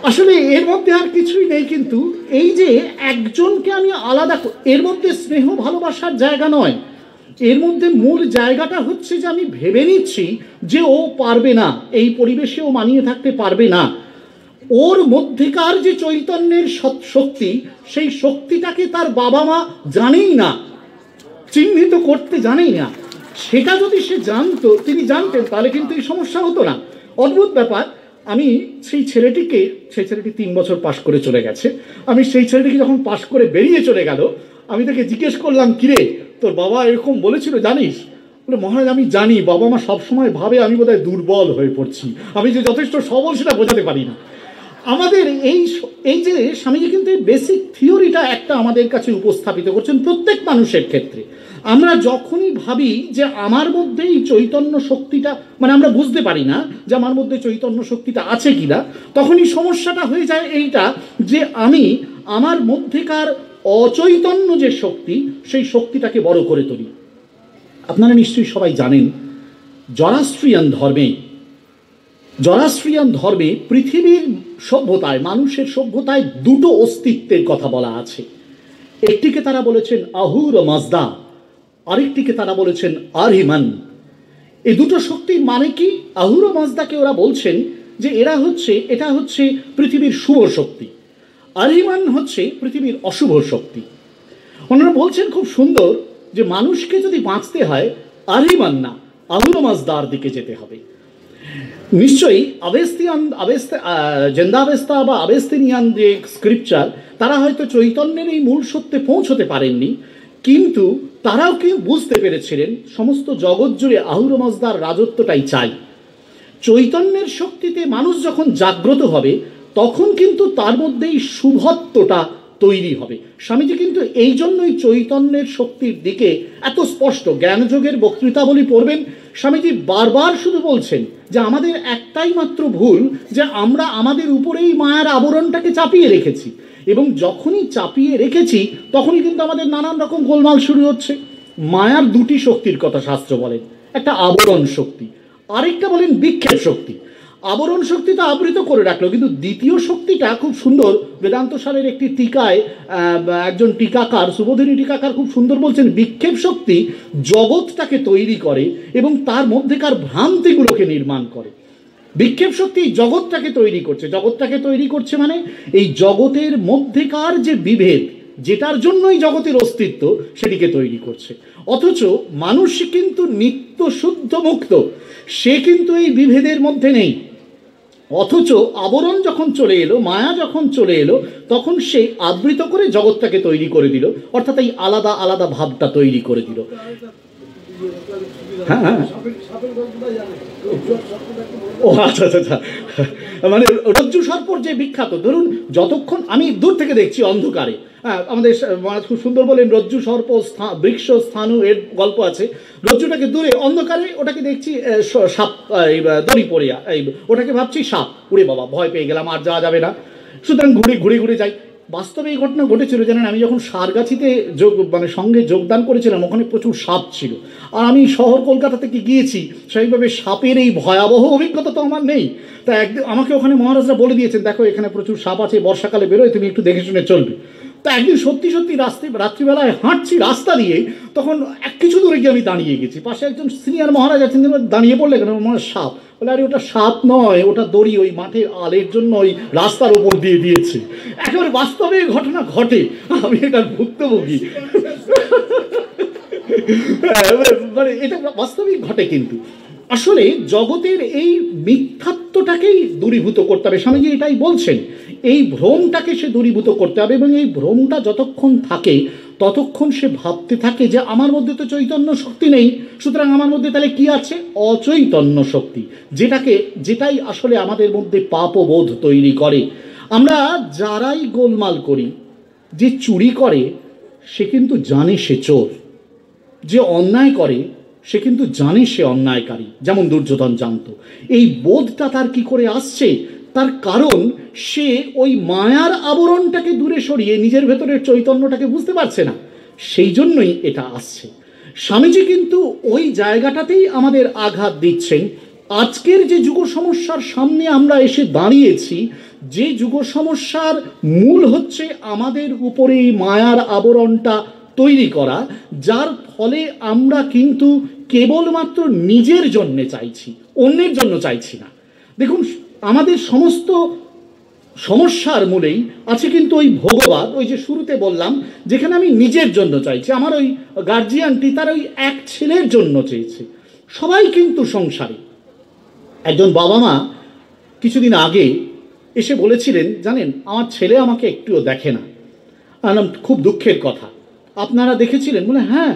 আসলে এর মধ্যে আর কিছুই নেই, কিন্তু এই যে একজনকে আমি আলাদা, এর মধ্যে স্নেহ ভালোবাসার জায়গা নয়, এর মধ্যে মূল জায়গাটা হচ্ছে যে আমি ভেবে নিচ্ছি যে ও পারবে না, এই পরিবেশেও মানিয়ে থাকতে পারবে না। ওর মধ্যেকার যে চৈতন্যের শক্তি, সেই শক্তিটাকে তার বাবা মা জানেই না, চিহ্নিত করতে জানেই না। সেটা যদি সে জানতো, তিনি জানতেন, তাহলে কিন্তু এই সমস্যা হতো না। অদ্ভুত ব্যাপার, আমি সেই ছেলেটি 3 বছর পাশ করে চলে গেছে, আমি সেই ছেলেটিকে যখন পাশ করে বেরিয়ে চলে গেল, আমি তাকে জিজ্ঞেস করলাম, কিরে তোর বাবা এরকম বলেছিল জানিস? বলে মহারাজ আমি জানি, বাবা মা সবসময় ভাবে আমি বোধহয় দুর্বল হয়ে পড়ছি, আমি যে যথেষ্ট সবল সেটা বোঝাতে পারি না। আমাদের এই যে স্বামীজি কিন্তু এই বেসিক থিওরিটা একটা আমাদের কাছে উপস্থাপিত করছেন প্রত্যেক মানুষের ক্ষেত্রে। আমরা যখনই ভাবি যে আমার মধ্যে এই চৈতন্য শক্তিটা, মানে আমরা বুঝতে পারি না যে আমার মধ্যে চৈতন্য শক্তিটা আছে কিনা, তখনই সমস্যাটা হয়ে যায় এইটা যে আমি আমার মধ্যেকার অচৈতন্য যে শক্তি, সেই শক্তিটাকে বড় করে তুলি। আপনারা নিশ্চয়ই সবাই জানেন জরাস্ট্রিয়ান ধর্মে পৃথিবীর সভ্যতায়, মানুষের সভ্যতায় দুটো অস্তিত্বের কথা বলা আছে। একটিকে তারা বলেছেন আহুর মাজদা, আরেকটিকে তারা বলেছেন আরহিমান। এই দুটো শক্তির মানে কি? আহুর মাজদাকে ওরা বলছেন যে এটা হচ্ছে পৃথিবীর শুভ শক্তি, আরহিমান হচ্ছে পৃথিবীর অশুভ শক্তি। ওনারা বলছেন খুব সুন্দর যে মানুষকে যদি বাঁচতে হয় আরহিমান না, আহুর মাজদার দিকে যেতে হবে। নিশ্চয়ই জেন্দাবেস্তা বা আবেস্তিনিয়ান যে স্ক্রিপচার, তারা হয়তো চৈতন্যের এই মূল সত্যে পৌঁছতে পারেননি, কিন্তু তারাও কি বুঝতে পেরেছিলেন সমস্ত জগৎ জুড়ে আহুর মাজদার রাজত্বটাই চাই। চৈতন্যের শক্তিতে মানুষ যখন জাগ্রত হবে তখন কিন্তু তার মধ্যেই শুভত্বটা তৈরি হবে। স্বামীজি কিন্তু এই জন্যই চৈতন্যের শক্তির দিকে এত স্পষ্ট, জ্ঞানযোগের বক্তৃতাবলী পড়বেন, স্বামীজি বারবার শুধু বলছেন যে আমাদের একটাই মাত্র ভুল, যে আমরা আমাদের উপরেই মায়ার আবরণটাকে চাপিয়ে রেখেছি, এবং যখনই চাপিয়ে রেখেছি তখনই কিন্তু আমাদের নানান রকম গোলমাল শুরু হচ্ছে। মায়ার দুটি শক্তির কথা শাস্ত্র বলেন, একটা আবরণ শক্তি, আরেকটা বলেন বিক্ষেপ শক্তি। আবরণ শক্তি তো আবৃত করে রাখলো, কিন্তু দ্বিতীয় শক্তিটা খুব সুন্দর, বেদান্ত সারের একটি টিকায় একজন টিকাকার, সুবোধিনী টিকাকার খুব সুন্দর বলছেন, বিক্ষেপ শক্তি জগৎটাকে তৈরি করে এবং তার মধ্যেকার ভ্রান্তিগুলোকে নির্মাণ করে। বিক্ষেপ শক্তি জগৎটাকে তৈরি করছে মানে এই জগতের মধ্যেকার যে বিভেদ, যেটার জন্যই জগতের অস্তিত্ব, সেটিকে তৈরি করছে। অথচ মানুষ কিন্তু নিত্য শুদ্ধ মুক্ত, সে কিন্তু এই বিভেদের মধ্যে নেই। অথচ আবরণ যখন চলে এলো, মায়া যখন চলে এলো, তখন সে আবৃত করে জগৎটাকে তৈরি করে দিল, অর্থাৎ এই আলাদা আলাদা ভাবটা তৈরি করে দিল। হ্যাঁ হ্যাঁ, ও আচ্ছা আচ্ছা আচ্ছা, মানে রজ্জু সর্পর যে বিখ্যাত, ধরুন যতক্ষণ আমি দূর থেকে দেখছি অন্ধকারে, হ্যাঁ, আমাদের মহারাজ খুব সুন্দর বলেন, রজ্জু সর্প বৃক্ষ স্থানু, এর গল্প আছে। রজ্জুটাকে দূরে অন্ধকারে ওটাকে দেখছি সাপ, দড়ি পড়িয়া, ওটাকে ভাবছি সাপ, উড়ে বাবা ভয় পেয়ে গেলাম, আর যাওয়া যাবে না, সুতরাং ঘুরে যাই। বাস্তবে এই ঘটনা ঘটেছিল জানেন, আমি যখন সারগাছিতে সঙ্গে যোগদান করেছিলাম, ওখানে প্রচুর সাপ ছিল, আর আমি শহর কলকাতা থেকে গিয়েছি, সেইভাবে সাপের এই ভয়াবহ অভিজ্ঞতা তো আমার নেই। তা একদিন আমাকে ওখানে মহারাজরা বলে দিয়েছেন, দেখো এখানে প্রচুর সাপ আছে, বর্ষাকালে বেরোয়, তুমি একটু দেখে শুনে চলবে। তা একদিন সত্যি রাত্রিবেলায় হাঁটছি রাস্তা দিয়ে, তখন কিছু দূরে গিয়ে আমি দাঁড়িয়ে গেছি, পাশে একজন সিনিয়র মহারাজ আছেন, দাঁড়িয়ে পড়লে কেন, মনে সাপ, বলে আরে ওটা সাপ নয়, ওটা দড়ি, ওই মাঠের আলের জন্য ওই রাস্তার ওপর দিয়ে দিয়েছে। একেবারে বাস্তবে ঘটনা ঘটে, আমি এটার ভুক্তভোগী। মানে এটা বাস্তবিক ঘটে। কিন্তু আসলে জগতের এই মিথ্যাত্বটাকেই দূরীভূত করতে হবে, স্বামীজি এটাই বলছেন, এই ভ্রমটাকে সে দূরীভূত করতে হবে। এবং এই ভ্রমটা যতক্ষণ থাকে ততক্ষণ সে ভাবতে থাকে যে আমার মধ্যে তো চৈতন্য শক্তি নেই, সুতরাং আমার মধ্যে তাহলে কি আছে? অচৈতন্য শক্তি, যেটাই আসলে আমাদের মধ্যে পাপবোধ তৈরি করে। আমরা যারাই গোলমাল করি, যে চুরি করে সে কিন্তু জানে সে চোর, যে অন্যায় করে সে কিন্তু জানে সে অন্যায়কারী, যেমন দুর্যোধন জানত। এই বোধটা তার কি করে আসছে? তার কারণ সে ওই মায়ার আবরণটাকে দূরে সরিয়ে নিজের ভেতরের চৈতন্যটাকে বুঝতে পারছে না, সেই জন্যই এটা আসছে। স্বামীজি কিন্তু ওই জায়গাটাতেই আমাদের আঘাত দিচ্ছেন। আজকের যে যুগ সমস্যার সামনে আমরা এসে দাঁড়িয়েছি, যে যুগ সমস্যার মূল হচ্ছে আমাদের উপরে এই মায়ার আবরণটা তৈরি করা, যার ফলে আমরা কিন্তু কেবলমাত্র নিজের জন্যে চাইছি, অন্যের জন্য চাইছি না। দেখুন, আমাদের সমস্ত সমস্যার মূলেই আছে কিন্তু ওই ভোগবাদ, ওই যে শুরুতে বললাম, যেখানে আমি নিজের জন্য চাইছি। আমার ওই গার্জিয়ানটি তার ওই এক ছেলের জন্য চেয়েছে। সবাই কিন্তু সংসারী। একজন বাবা মা কিছুদিন আগে এসে বলেছিলেন, জানেন আমার ছেলে আমাকে একটুও দেখে না। খুব দুঃখের কথা, আপনারা দেখেছিলেন? বলে হ্যাঁ,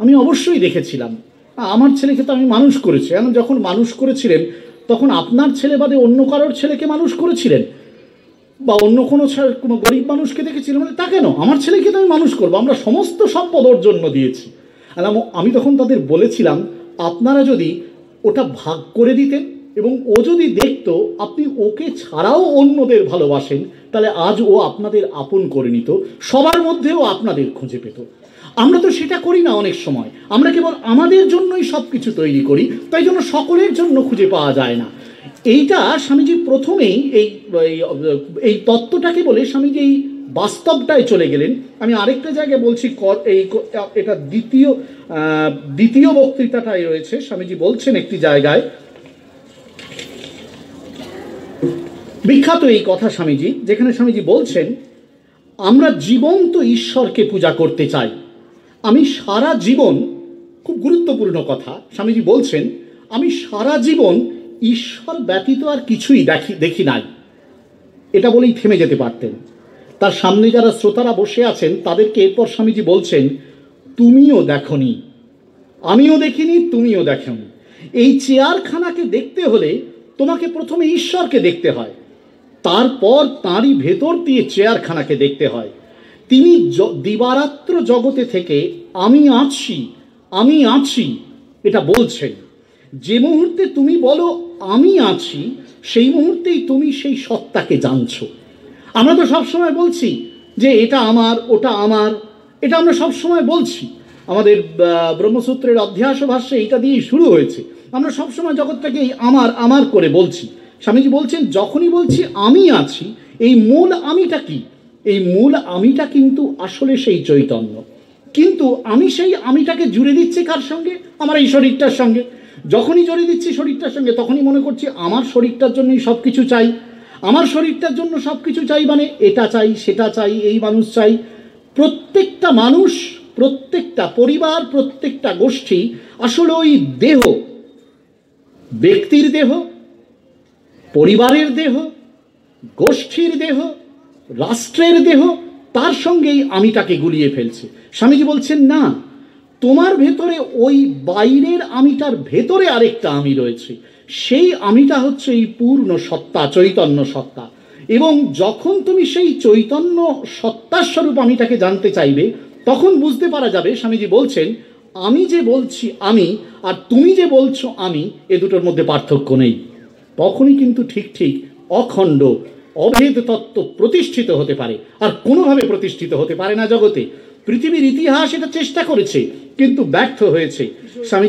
আমি অবশ্যই দেখেছিলাম, আমার ছেলেকে তো আমি মানুষ করেছি। যখন মানুষ করেছিলেন তখন আপনার ছেলে বাদে অন্য কারোর ছেলেকে মানুষ করেছিলেন? বা অন্য কোনো গরিব মানুষকে দেখেছিলাম, মানে তা কেন, আমার ছেলেকে তো আমি মানুষ করবো, আমরা সমস্ত সম্পদ ওর জন্য দিয়েছি। আর আমি তখন তাদের বলেছিলাম, আপনারা যদি ওটা ভাগ করে দিতেন এবং ও যদি দেখতো আপনি ওকে ছাড়াও অন্যদের ভালোবাসেন, তাহলে আজ ও আপনাদের আপন করে নিত, সবার মধ্যেও আপনাদের খুঁজে পেত। আমরা তো সেটা করি না, অনেক সময় আমরা কেবল আমাদের জন্যই সব কিছু তৈরি করি, তাই জন্য সকলের জন্য খুঁজে পাওয়া যায় না। এইটা স্বামীজি প্রথমেই এই তত্ত্বটাকে বলে স্বামীজি এই বাস্তবটায় চলে গেলেন। আমি আরেকটা জায়গায় বলছি, এটা দ্বিতীয় বক্তৃতাটাই রয়েছে। স্বামীজি বলছেন একটি জায়গায়, বিখ্যাত এই কথা স্বামীজি, যেখানে স্বামীজি বলছেন, আমরা জীবন্ত ঈশ্বরকে পূজা করতে চাই। আমি সারা জীবন, খুব গুরুত্বপূর্ণ কথা, স্বামীজি বলছেন, আমি সারা জীবন ঈশ্বর ব্যতীত আর কিছুই দেখি নাই। এটা বলেই থেমে যেতে পারতেন। তার সামনে যারা শ্রোতারা বসে আছেন তাদেরকে এরপর স্বামীজি বলছেন, তুমিও দেখনি, আমিও দেখিনি, তুমিও দেখনি। এই চেয়ারখানাকে দেখতে হলে তোমাকে প্রথমে ঈশ্বরকে দেখতে হয়, তারপর তাঁরই ভেতর দিয়ে চেয়ারখানাকে দেখতে হয়। তিনি দিবারাত্র জগতে থেকে আমি আছি এটা বলছেন। যে মুহূর্তে তুমি বলো আমি আছি, সেই মুহূর্তেই তুমি সেই সত্তাকে জানছো। আমরা তো সবসময় বলছি যে এটা আমার, ওটা আমার, এটা আমরা সবসময় বলছি। আমাদের ব্রহ্মসূত্রের অধ্যাস ভাষ্যে এটা দিয়েই শুরু হয়েছে। আমরা সবসময় জগৎটাকে এই আমার আমার করে বলছি। স্বামীজি বলছেন, যখনই বলছি আমি আছি, এই মূল আমিটা কি? এই মূল আমিটা কিন্তু আসলে সেই চৈতন্য। কিন্তু আমি সেই আমিটাকে জুড়ে দিচ্ছি কার সঙ্গে? আমার এই শরীরটার সঙ্গে। যখনই জড়িয়ে দিচ্ছি শরীরটার সঙ্গে, তখনই মনে করছি আমার শরীরটার জন্যই সব কিছু চাই। আমার শরীরটার জন্য সব কিছু চাই, মানে এটা চাই, সেটা চাই, এই মানুষ চাই। প্রত্যেকটা মানুষ, প্রত্যেকটা পরিবার, প্রত্যেকটা গোষ্ঠী আসলে ওই দেহ, ব্যক্তির দেহ, পরিবারের দেহ, গোষ্ঠীর দেহ, রাষ্ট্রের দেহ, তার সঙ্গেই আমিটাকে গুলিয়ে ফেলছে। স্বামীজি বলছেন, না, তোমার ভেতরে ওই বাইরের আমিটার ভেতরে আরেকটা আমি রয়েছে। সেই আমিটা হচ্ছে এই পূর্ণ সত্তা, চৈতন্য সত্তা। এবং যখন তুমি সেই চৈতন্য সত্তার স্বরূপ আমিটাকে জানতে চাইবে, তখন বুঝতে পারা যাবে, স্বামীজি বলছেন, আমি যে বলছি আমি আর তুমি যে বলছো আমি, এ দুটোর মধ্যে পার্থক্য নেই। তখনই কিন্তু ঠিক ঠিক অখণ্ড অভেদ তত্ত্ব প্রতিষ্ঠিত হতে পারে। আর কোনোভাবে প্রতিষ্ঠিত হতে পারে না জগতে। পৃথিবীর ইতিহাস এটা চেষ্টা করেছে, কিন্তু ব্যর্থ হয়েছে। স্বামী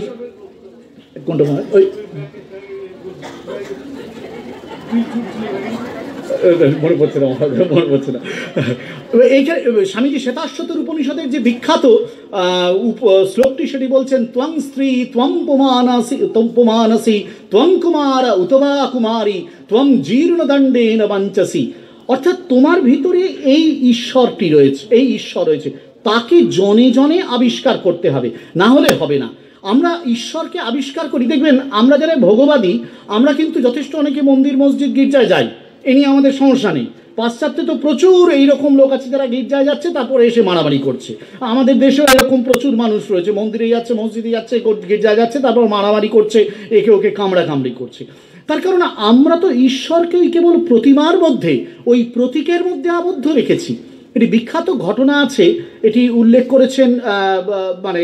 কোনটা ওই মনে পড়ছে না। এইখানে স্বামীজি শ্বেতাশ্বতর উপনিষদের যে বিখ্যাত শ্লোকটি, সেটি বলছেন, ত্বং স্ত্রী ত্বং পুমানসি ত্বং কুমার উতবা কুমারী ত্বং জীর্ণদণ্ডেন বাঞ্চসি। অর্থাৎ তোমার ভিতরে এই ঈশ্বরটি রয়েছে, এই ঈশ্বর রয়েছে, তাকে জনে জনে আবিষ্কার করতে হবে, না হলে হবে না। আমরা ঈশ্বরকে আবিষ্কার করি, দেখবেন আমরা যারা ভোগবাদী, আমরা কিন্তু যথেষ্ট অনেকে মন্দির মসজিদ গির্জায় যাই, এ নিয়ে আমাদের সমস্যা নেই। পাশ্চাত্যে তো প্রচুর এইরকম লোক আছে যারা গির্জায় যাচ্ছে, তারপরে এসে মারামারি করছে। আমাদের দেশেও এরকম প্রচুর মানুষ রয়েছে, মন্দিরে যাচ্ছে, মসজিদে যাচ্ছে, গির্জায় যাচ্ছে, তারপর মারামারি করছে, একে ওকে কামড়াকামড়ি করছে। তার কারণ আমরা তো ঈশ্বরকে ওই কেবল প্রতিমার মধ্যে, ওই প্রতীকের মধ্যে আবদ্ধ রেখেছি। এটি বিখ্যাত ঘটনা আছে, এটি উল্লেখ করেছেন মানে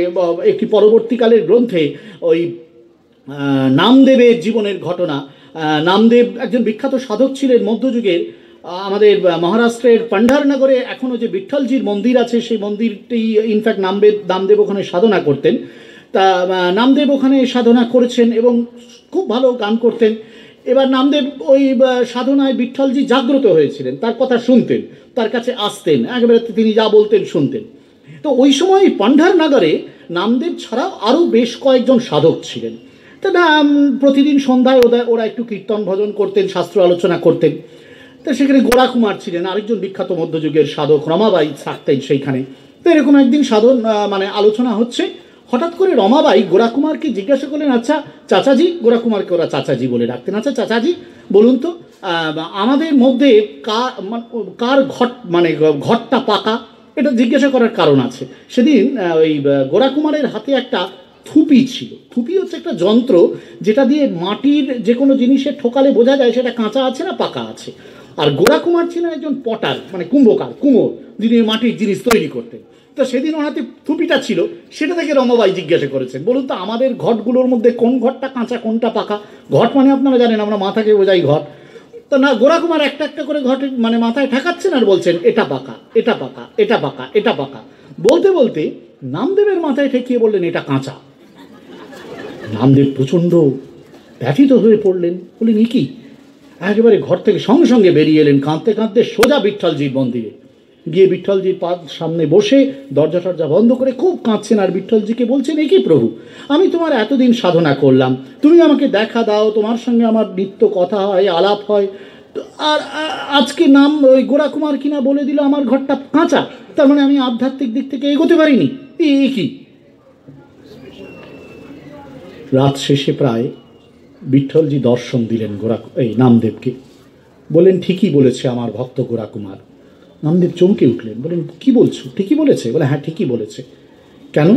একটি পরবর্তীকালের গ্রন্থে, ওই নামদেবের জীবনের ঘটনা। নামদেব একজন বিখ্যাত সাধক ছিলেন মধ্যযুগের। আমাদের মহারাষ্ট্রের পান্ডারনগরে এখনও যে বিঠ্ঠলজির মন্দির আছে, সেই মন্দিরটি ইনফ্যাক্ট নামদেব ওখানে সাধনা করতেন। তা নামদেব ওখানে সাধনা করেছেন এবং খুব ভালো গান করতেন। এবার নামদেব ওই সাধনায় বিঠ্ঠলজি জাগ্রত হয়েছিলেন, তার কথা শুনতেন, তার কাছে আসতেন, একেবারে তিনি যা বলতেন শুনতেন। তো ওই সময় পান্ডারনগরে নামদেব ছাড়াও আরও বেশ কয়েকজন সাধক ছিলেন। তা প্রতিদিন সন্ধ্যায় ওরা একটু কীর্তন ভজন করতেন, শাস্ত্র আলোচনা করতেন। তা সেখানে গোরাকুমার ছিলেন, আরেকজন বিখ্যাত মধ্যযুগের সাধক, রমাবাই থাকতেন সেইখানে। তো এরকম একদিন সাধন মানে আলোচনা হচ্ছে, হঠাৎ করে রমাবাই গোরাকুমারকে জিজ্ঞাসা করলেন, আচ্ছা চাচাজি, গোরাকুমারকে ওরা চাচাজি বলে ডাকতেন, আচ্ছা চাচাজি বলুন তো, আমাদের মধ্যে কার ঘটটা পাকা? এটা জিজ্ঞাসা করার কারণ আছে। সেদিন ওই গোরাকুমারের হাতে একটা থুপি ছিল। থুপি হচ্ছে একটা যন্ত্র, যেটা দিয়ে মাটির যে কোনো জিনিসের ঠোকালে বোঝা যায় সেটা কাঁচা আছে না পাকা আছে। আর গোরা কুমার ছিলেন একজন পটার, মানে কুম্ভকার, কুমোর, যিনি মাটির জিনিস তৈরি করতেন। তো সেদিন ওর হাতে থুপিটা ছিল, সেটা থেকে রমাবাই জিজ্ঞাসা করেছেন, বলুন তো আমাদের ঘটগুলোর মধ্যে কোন ঘরটা কাঁচা কোনটা পাকা? ঘট মানে আপনারা জানেন, আমরা মাথাকে বোঝাই ঘট। তো না, গোরা কুমার একটা একটা করে ঘটে মানে মাথায় ঠেকাচ্ছেন আর বলছেন এটা পাকা, এটা পাকা, এটা পাকা, এটা পাকা। বলতে বলতে নামদেবের মাথায় ঠেকিয়ে বললেন এটা কাঁচা। নামদেব প্রচণ্ড ব্যথিত হয়ে পড়লেন, বললেন এ কি? একেবারে ঘর থেকে সঙ্গে সঙ্গে বেরিয়ে এলেন, কাঁদতে কাঁদতে সোজা বিঠ্ঠলজির মন্দিরে গিয়ে বিঠ্ঠলজির সামনে বসে দরজা টরজা বন্ধ করে খুব কাঁদছেন আর বিঠ্ঠলজিকে বলছেন, এ কি প্রভু, আমি তোমার এতদিন সাধনা করলাম, তুমি আমাকে দেখা দাও, তোমার সঙ্গে আমার নিত্য কথা হয়, আলাপ হয়, আর আজকে নাম ওই গোরা কুমার কিনা বলে দিল আমার ঘরটা কাঁচা, তার মানে আমি আধ্যাত্মিক দিক থেকে এগোতে পারিনি, এ কি? রাত শেষে প্রায় বিঠ্ঠলজি দর্শন দিলেন এই নামদেবকে, বললেন ঠিকই বলেছে আমার ভক্ত গোরা কুমার। নামদেব চমকে উঠলেন, বলেন কি বলছো, ঠিকই বলেছে? বলে হ্যাঁ ঠিকই বলেছে। কেন?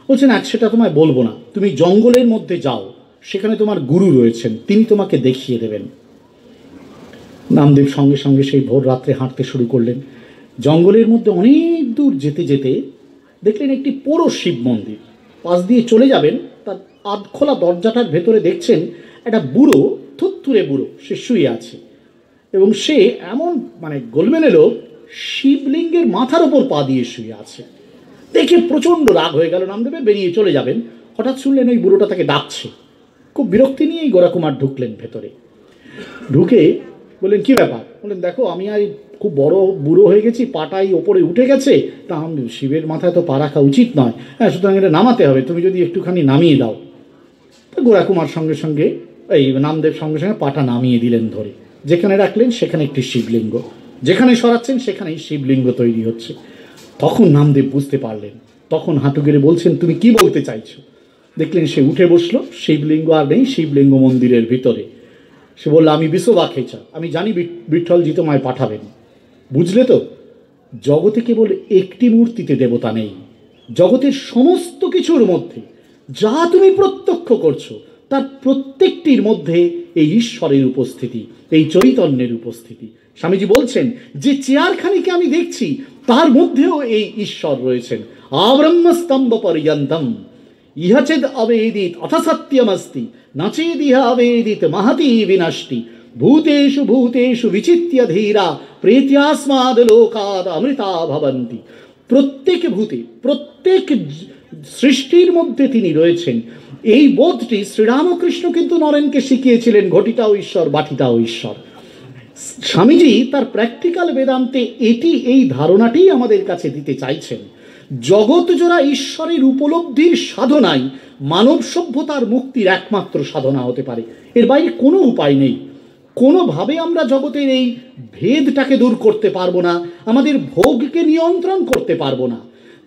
বলছেন এক সেটা তোমায় বলবো না, তুমি জঙ্গলের মধ্যে যাও, সেখানে তোমার গুরু রয়েছেন, তিনি তোমাকে দেখিয়ে দেবেন। নামদেব সঙ্গে সঙ্গে সেই ভোর রাত্রে হাঁটতে শুরু করলেন। জঙ্গলের মধ্যে অনেক দূর যেতে যেতে দেখলেন একটি পুরো শিব মন্দির। পাশ দিয়ে চলে যাবেন, তার আধখোলা দরজাটার ভেতরে দেখছেন একটা বুড়ো, থুত্থুরে বুড়ো, সে শুয়ে আছে এবং সে এমন মানে গোলমেলে লোক, শিবলিঙ্গের মাথার ওপর পা দিয়ে শুয়ে আছে। দেখে প্রচণ্ড রাগ হয়ে গেল নামদেবের, বেরিয়ে চলে যাবেন, হঠাৎ শুনলেন ওই বুড়োটা তাকে ডাকছে। খুব বিরক্তি নিয়েই গোরা কুমার ঢুকলেন ভেতরে। ঢুকে বললেন কি ব্যাপার? বললেন দেখো আমি আর খুব বড় বুড়ো হয়ে গেছি, পাটাই ওপরে উঠে গেছে, তা শিবের মাথায় তো পা রাখা উচিত নয়, হ্যাঁ সুতরাং এটা নামাতে হবে, তুমি যদি একটুখানি নামিয়ে দাও। তো গোরা কুমার সঙ্গে সঙ্গে এই নামদেব সঙ্গে সঙ্গে পাটা নামিয়ে দিলেন ধরে, যেখানে রাখলেন সেখানে একটি শিবলিঙ্গ, যেখানে সরাচ্ছেন সেখানেই শিবলিঙ্গ তৈরি হচ্ছে। তখন নামদেব বুঝতে পারলেন, তখন হাঁটু গেড়ে বলছেন তুমি কি বলতে চাইছো? দেখলেন সে উঠে বসলো, শিবলিঙ্গ আর নেই, শিবলিঙ্গ মন্দিরের ভিতরে। সে বলল আমি বিশ্ববা খেচা, আমি জানি বিঠ্ঠলজি তোমায় পাঠাবেন, বুঝলে তো? জগতে কেবল একটি মূর্তিতে দেবতা নেই, জগতের সমস্ত কিছুর মধ্যে যা তুমি প্রত্যক্ষ করছো তার প্রত্যেকটির মধ্যে এই ঈশ্বরের উপস্থিতি, এই চৈতন্যের উপস্থিতি। স্বামীজি বলছেন যে চেয়ারখানিকে আমি দেখছি তার মধ্যেও এই ঈশ্বর রয়েছেন। আব্রহ্মস্তম্ভ পর্যন্তম ইহচেদ অবেদিত অথ সত্যমস্তি নচেদিহ অবেদিত মহতি বিনষ্টি ভূতেষু ভূতেষু বিচিত্য ধীরা প্রেত্যাস্মাদ লোকাদ অমৃতা ভবন্তি। প্রত্যেক ভূতে, প্রত্যেক সৃষ্টির মধ্যে তিনি রয়েছেন, এই বোধটি শ্রীরামকৃষ্ণ কিন্তু নরেনকে শিখিয়েছিলেন, ঘটিটাও ঈশ্বর বাটিটাও ঈশ্বর। স্বামীজি তার প্র্যাকটিক্যাল বেদান্তে এই ধারণাটি আমাদের কাছে দিতে চাইছেন। জগৎ জোড়া ঈশ্বরের উপলব্ধির সাধনাই মানব সভ্যতার মুক্তির একমাত্র সাধনা হতে পারে, এর বাইরে কোনো উপায় নেই। কোনোভাবে আমরা জগতের এই ভেদটাকে দূর করতে পারবো না, আমাদের ভোগকে নিয়ন্ত্রণ করতে পারবো না।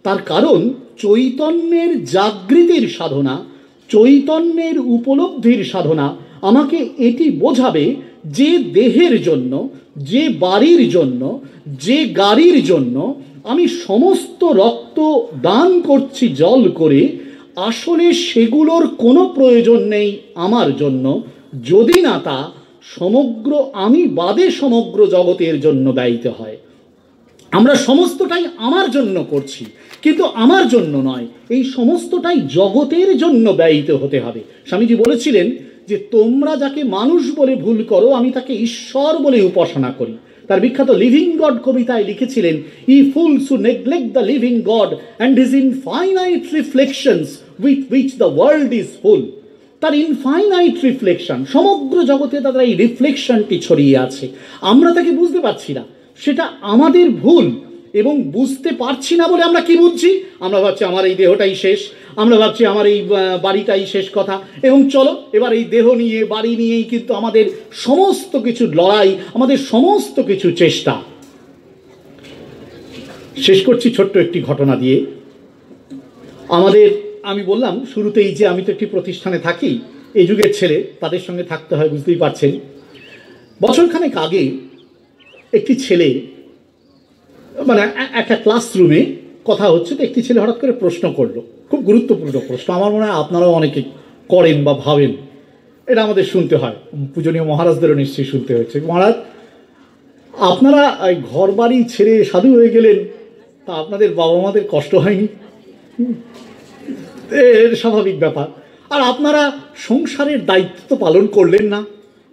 তার কারণ চৈতন্যের জাগৃতির সাধনা, চৈতন্যের উপলব্ধির সাধনা আমাকে এটি বোঝাবে যে দেহের জন্য, যে বাড়ির জন্য, যে গাড়ির জন্য আমি সমস্ত রক্ত দান করছি জল করে, আসলে সেগুলোর কোনো প্রয়োজন নেই আমার জন্য, যদি না তা সমগ্র আমি বাদে সমগ্র জগতের জন্য ব্যয়িত হয়। আমরা সমস্তটাই আমার জন্য করছি, কিন্তু আমার জন্য নয়, এই সমস্তটাই জগতের জন্য ব্যয়িত হতে হবে। স্বামীজি বলেছিলেন যে তোমরা যাকে মানুষ বলে ভুল করো, আমি তাকে ঈশ্বর বলে উপাসনা করি। তার বিখ্যাত লিভিং গড কবিতায় লিখেছিলেন, ye fools who neglect the living God and his infinite reflections with which the world is full. তার ইনফাইনাইট রিফ্লেকশন, সমগ্র জগতে তাদের এই রিফ্লেকশনটি ছড়িয়ে আছে, আমরা তাকে বুঝতে পারছি না, সেটা আমাদের ভুল। এবং বুঝতে পারছি না বলে আমরা কি বুঝছি? আমরা ভাবছি আমার এই দেহটাই শেষ, আমরা ভাবছি আমার এই বাড়িটাই শেষ কথা, এবং চলো এবার এই দেহ নিয়ে বাড়ি নিয়েই কিন্তু আমাদের সমস্ত কিছু লড়াই, আমাদের সমস্ত কিছু চেষ্টা। শেষ করছি ছোট্ট একটি ঘটনা দিয়ে। আমি বললাম শুরুতেই যে আমি তো একটি প্রতিষ্ঠানে থাকি, এই যুগের ছেলে, তাদের সঙ্গে থাকতে হয়, বুঝতেই পারছেন। বছরখানেক আগে একটি ছেলে, মানে একটা ক্লাসরুমে কথা হচ্ছে, তো একটি ছেলে হঠাৎ করে প্রশ্ন করলো, খুব গুরুত্বপূর্ণ প্রশ্ন, আমার মনে হয় আপনারাও অনেকে করেন বা ভাবেন, এটা আমাদের শুনতে হয়, পূজনীয় মহারাজদেরও নিশ্চয়ই শুনতে হয়েছে। মহারাজ আপনারা ঘর বাড়ি ছেড়ে সাধু হয়ে গেলেন, তা আপনাদের বাবা মাদের কষ্ট হয়নি? এর স্বাভাবিক ব্যাপার। আর আপনারা সংসারের দায়িত্ব তো পালন করলেন না।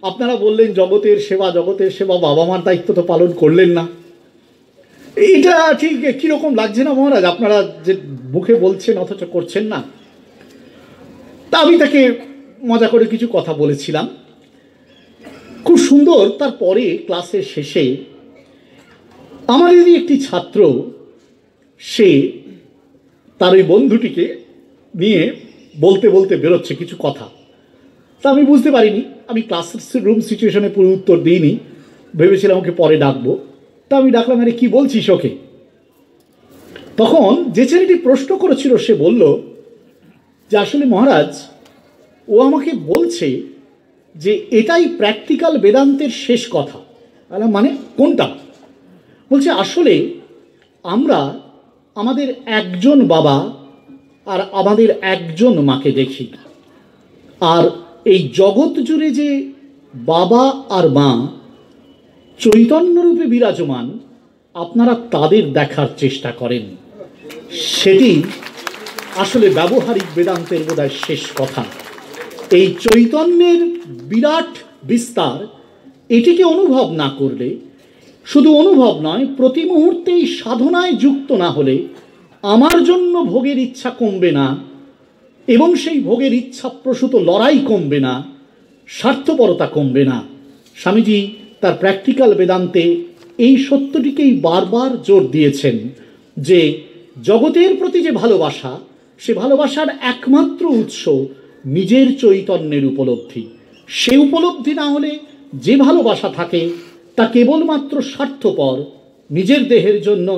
আপনারা বললেন জগতের সেবা, জগতের সেবা, বাবা মার দায়িত্ব তো পালন করলেন না। এইটা ঠিক কীরকম লাগছে না মহারাজ? আপনারা যে মুখে বলছেন অথচ করছেন না। তা আমি তাকে মজা করে কিছু কথা বলেছিলাম, খুব সুন্দর। তারপরে ক্লাসের শেষে আমাদেরই একটি ছাত্র, সে তার ওই বন্ধুটিকে নিয়ে বলতে বলতে বেরোচ্ছে কিছু কথা। তা আমি বুঝতে পারিনি, আমি ক্লাসের রুম সিচুয়েশনে পুরো উত্তর দিইনি, ভেবেছিলাম ওকে পরে ডাকবো। তা আমি ডাকলাম, আরে কী বলছিস ওকে? তখন যে ছেলেটি প্রশ্ন করেছিল সে বলল যে আসলে মহারাজ, ও আমাকে বলছে যে এটাই প্র্যাকটিক্যাল বেদান্তের শেষ কথা। মানে কোনটা? বলছে আসলে আমরা আমাদের একজন বাবা আর আমাদের একজন মাকে দেখি, আর এই জগৎ জুড়ে যে বাবা আর মা চৈতন্যরূপে বিরাজমান, আপনারা তাদের দেখার চেষ্টা করেন। সেটি আসলে ব্যবহারিক বেদান্তের বোধহয় শেষ কথা। এই চৈতন্যের বিরাট বিস্তার, এটিকে অনুভব না করলে, শুধু অনুভব নয়, প্রতি মুহূর্তেই সাধনায় যুক্ত না হলে আমার জন্য ভোগের ইচ্ছা কমবে না, এবং সেই ভোগের ইচ্ছা প্রসূত লড়াই কমবে না, স্বার্থপরতা কমবে না। স্বামীজি তার প্র্যাকটিক্যাল বেদান্তে এই সত্যটিকেই বারবার জোর দিয়েছেন যে জগতের প্রতি যে ভালোবাসা, সে ভালোবাসার একমাত্র উৎস নিজের চৈতন্যের উপলব্ধি। সে উপলব্ধি না হলে যে ভালোবাসা থাকে তা কেবলমাত্র স্বার্থপর, নিজের দেহের জন্য,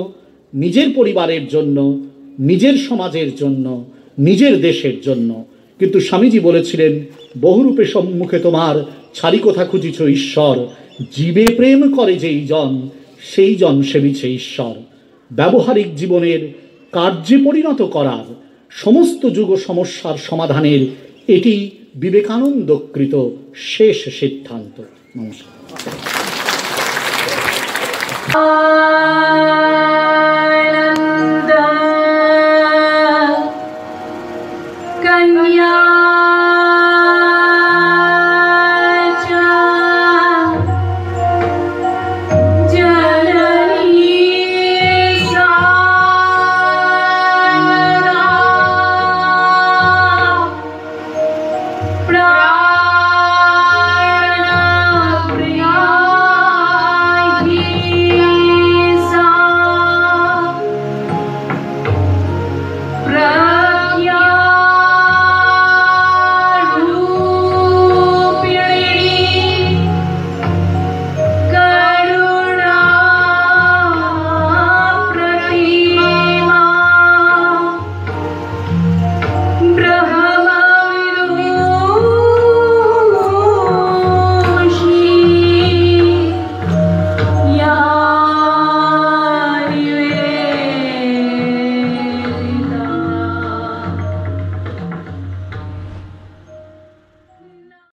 নিজের পরিবারের জন্য, নিজের সমাজের জন্য, নিজের দেশের জন্য। কিন্তু স্বামীজি বলেছিলেন, বহুরূপে সম্মুখে তোমার ছাড়ি কোথা খুঁজিছ ঈশ্বর, জীবে প্রেম করে যেই জন, সেই জন সেবিছে ঈশ্বর। ব্যবহারিক জীবনের কার্যে পরিণত করার, সমস্ত যুগ সমস্যার সমাধানের এটি বিবেকানন্দকৃত শেষ সিদ্ধান্ত। নমস্কার।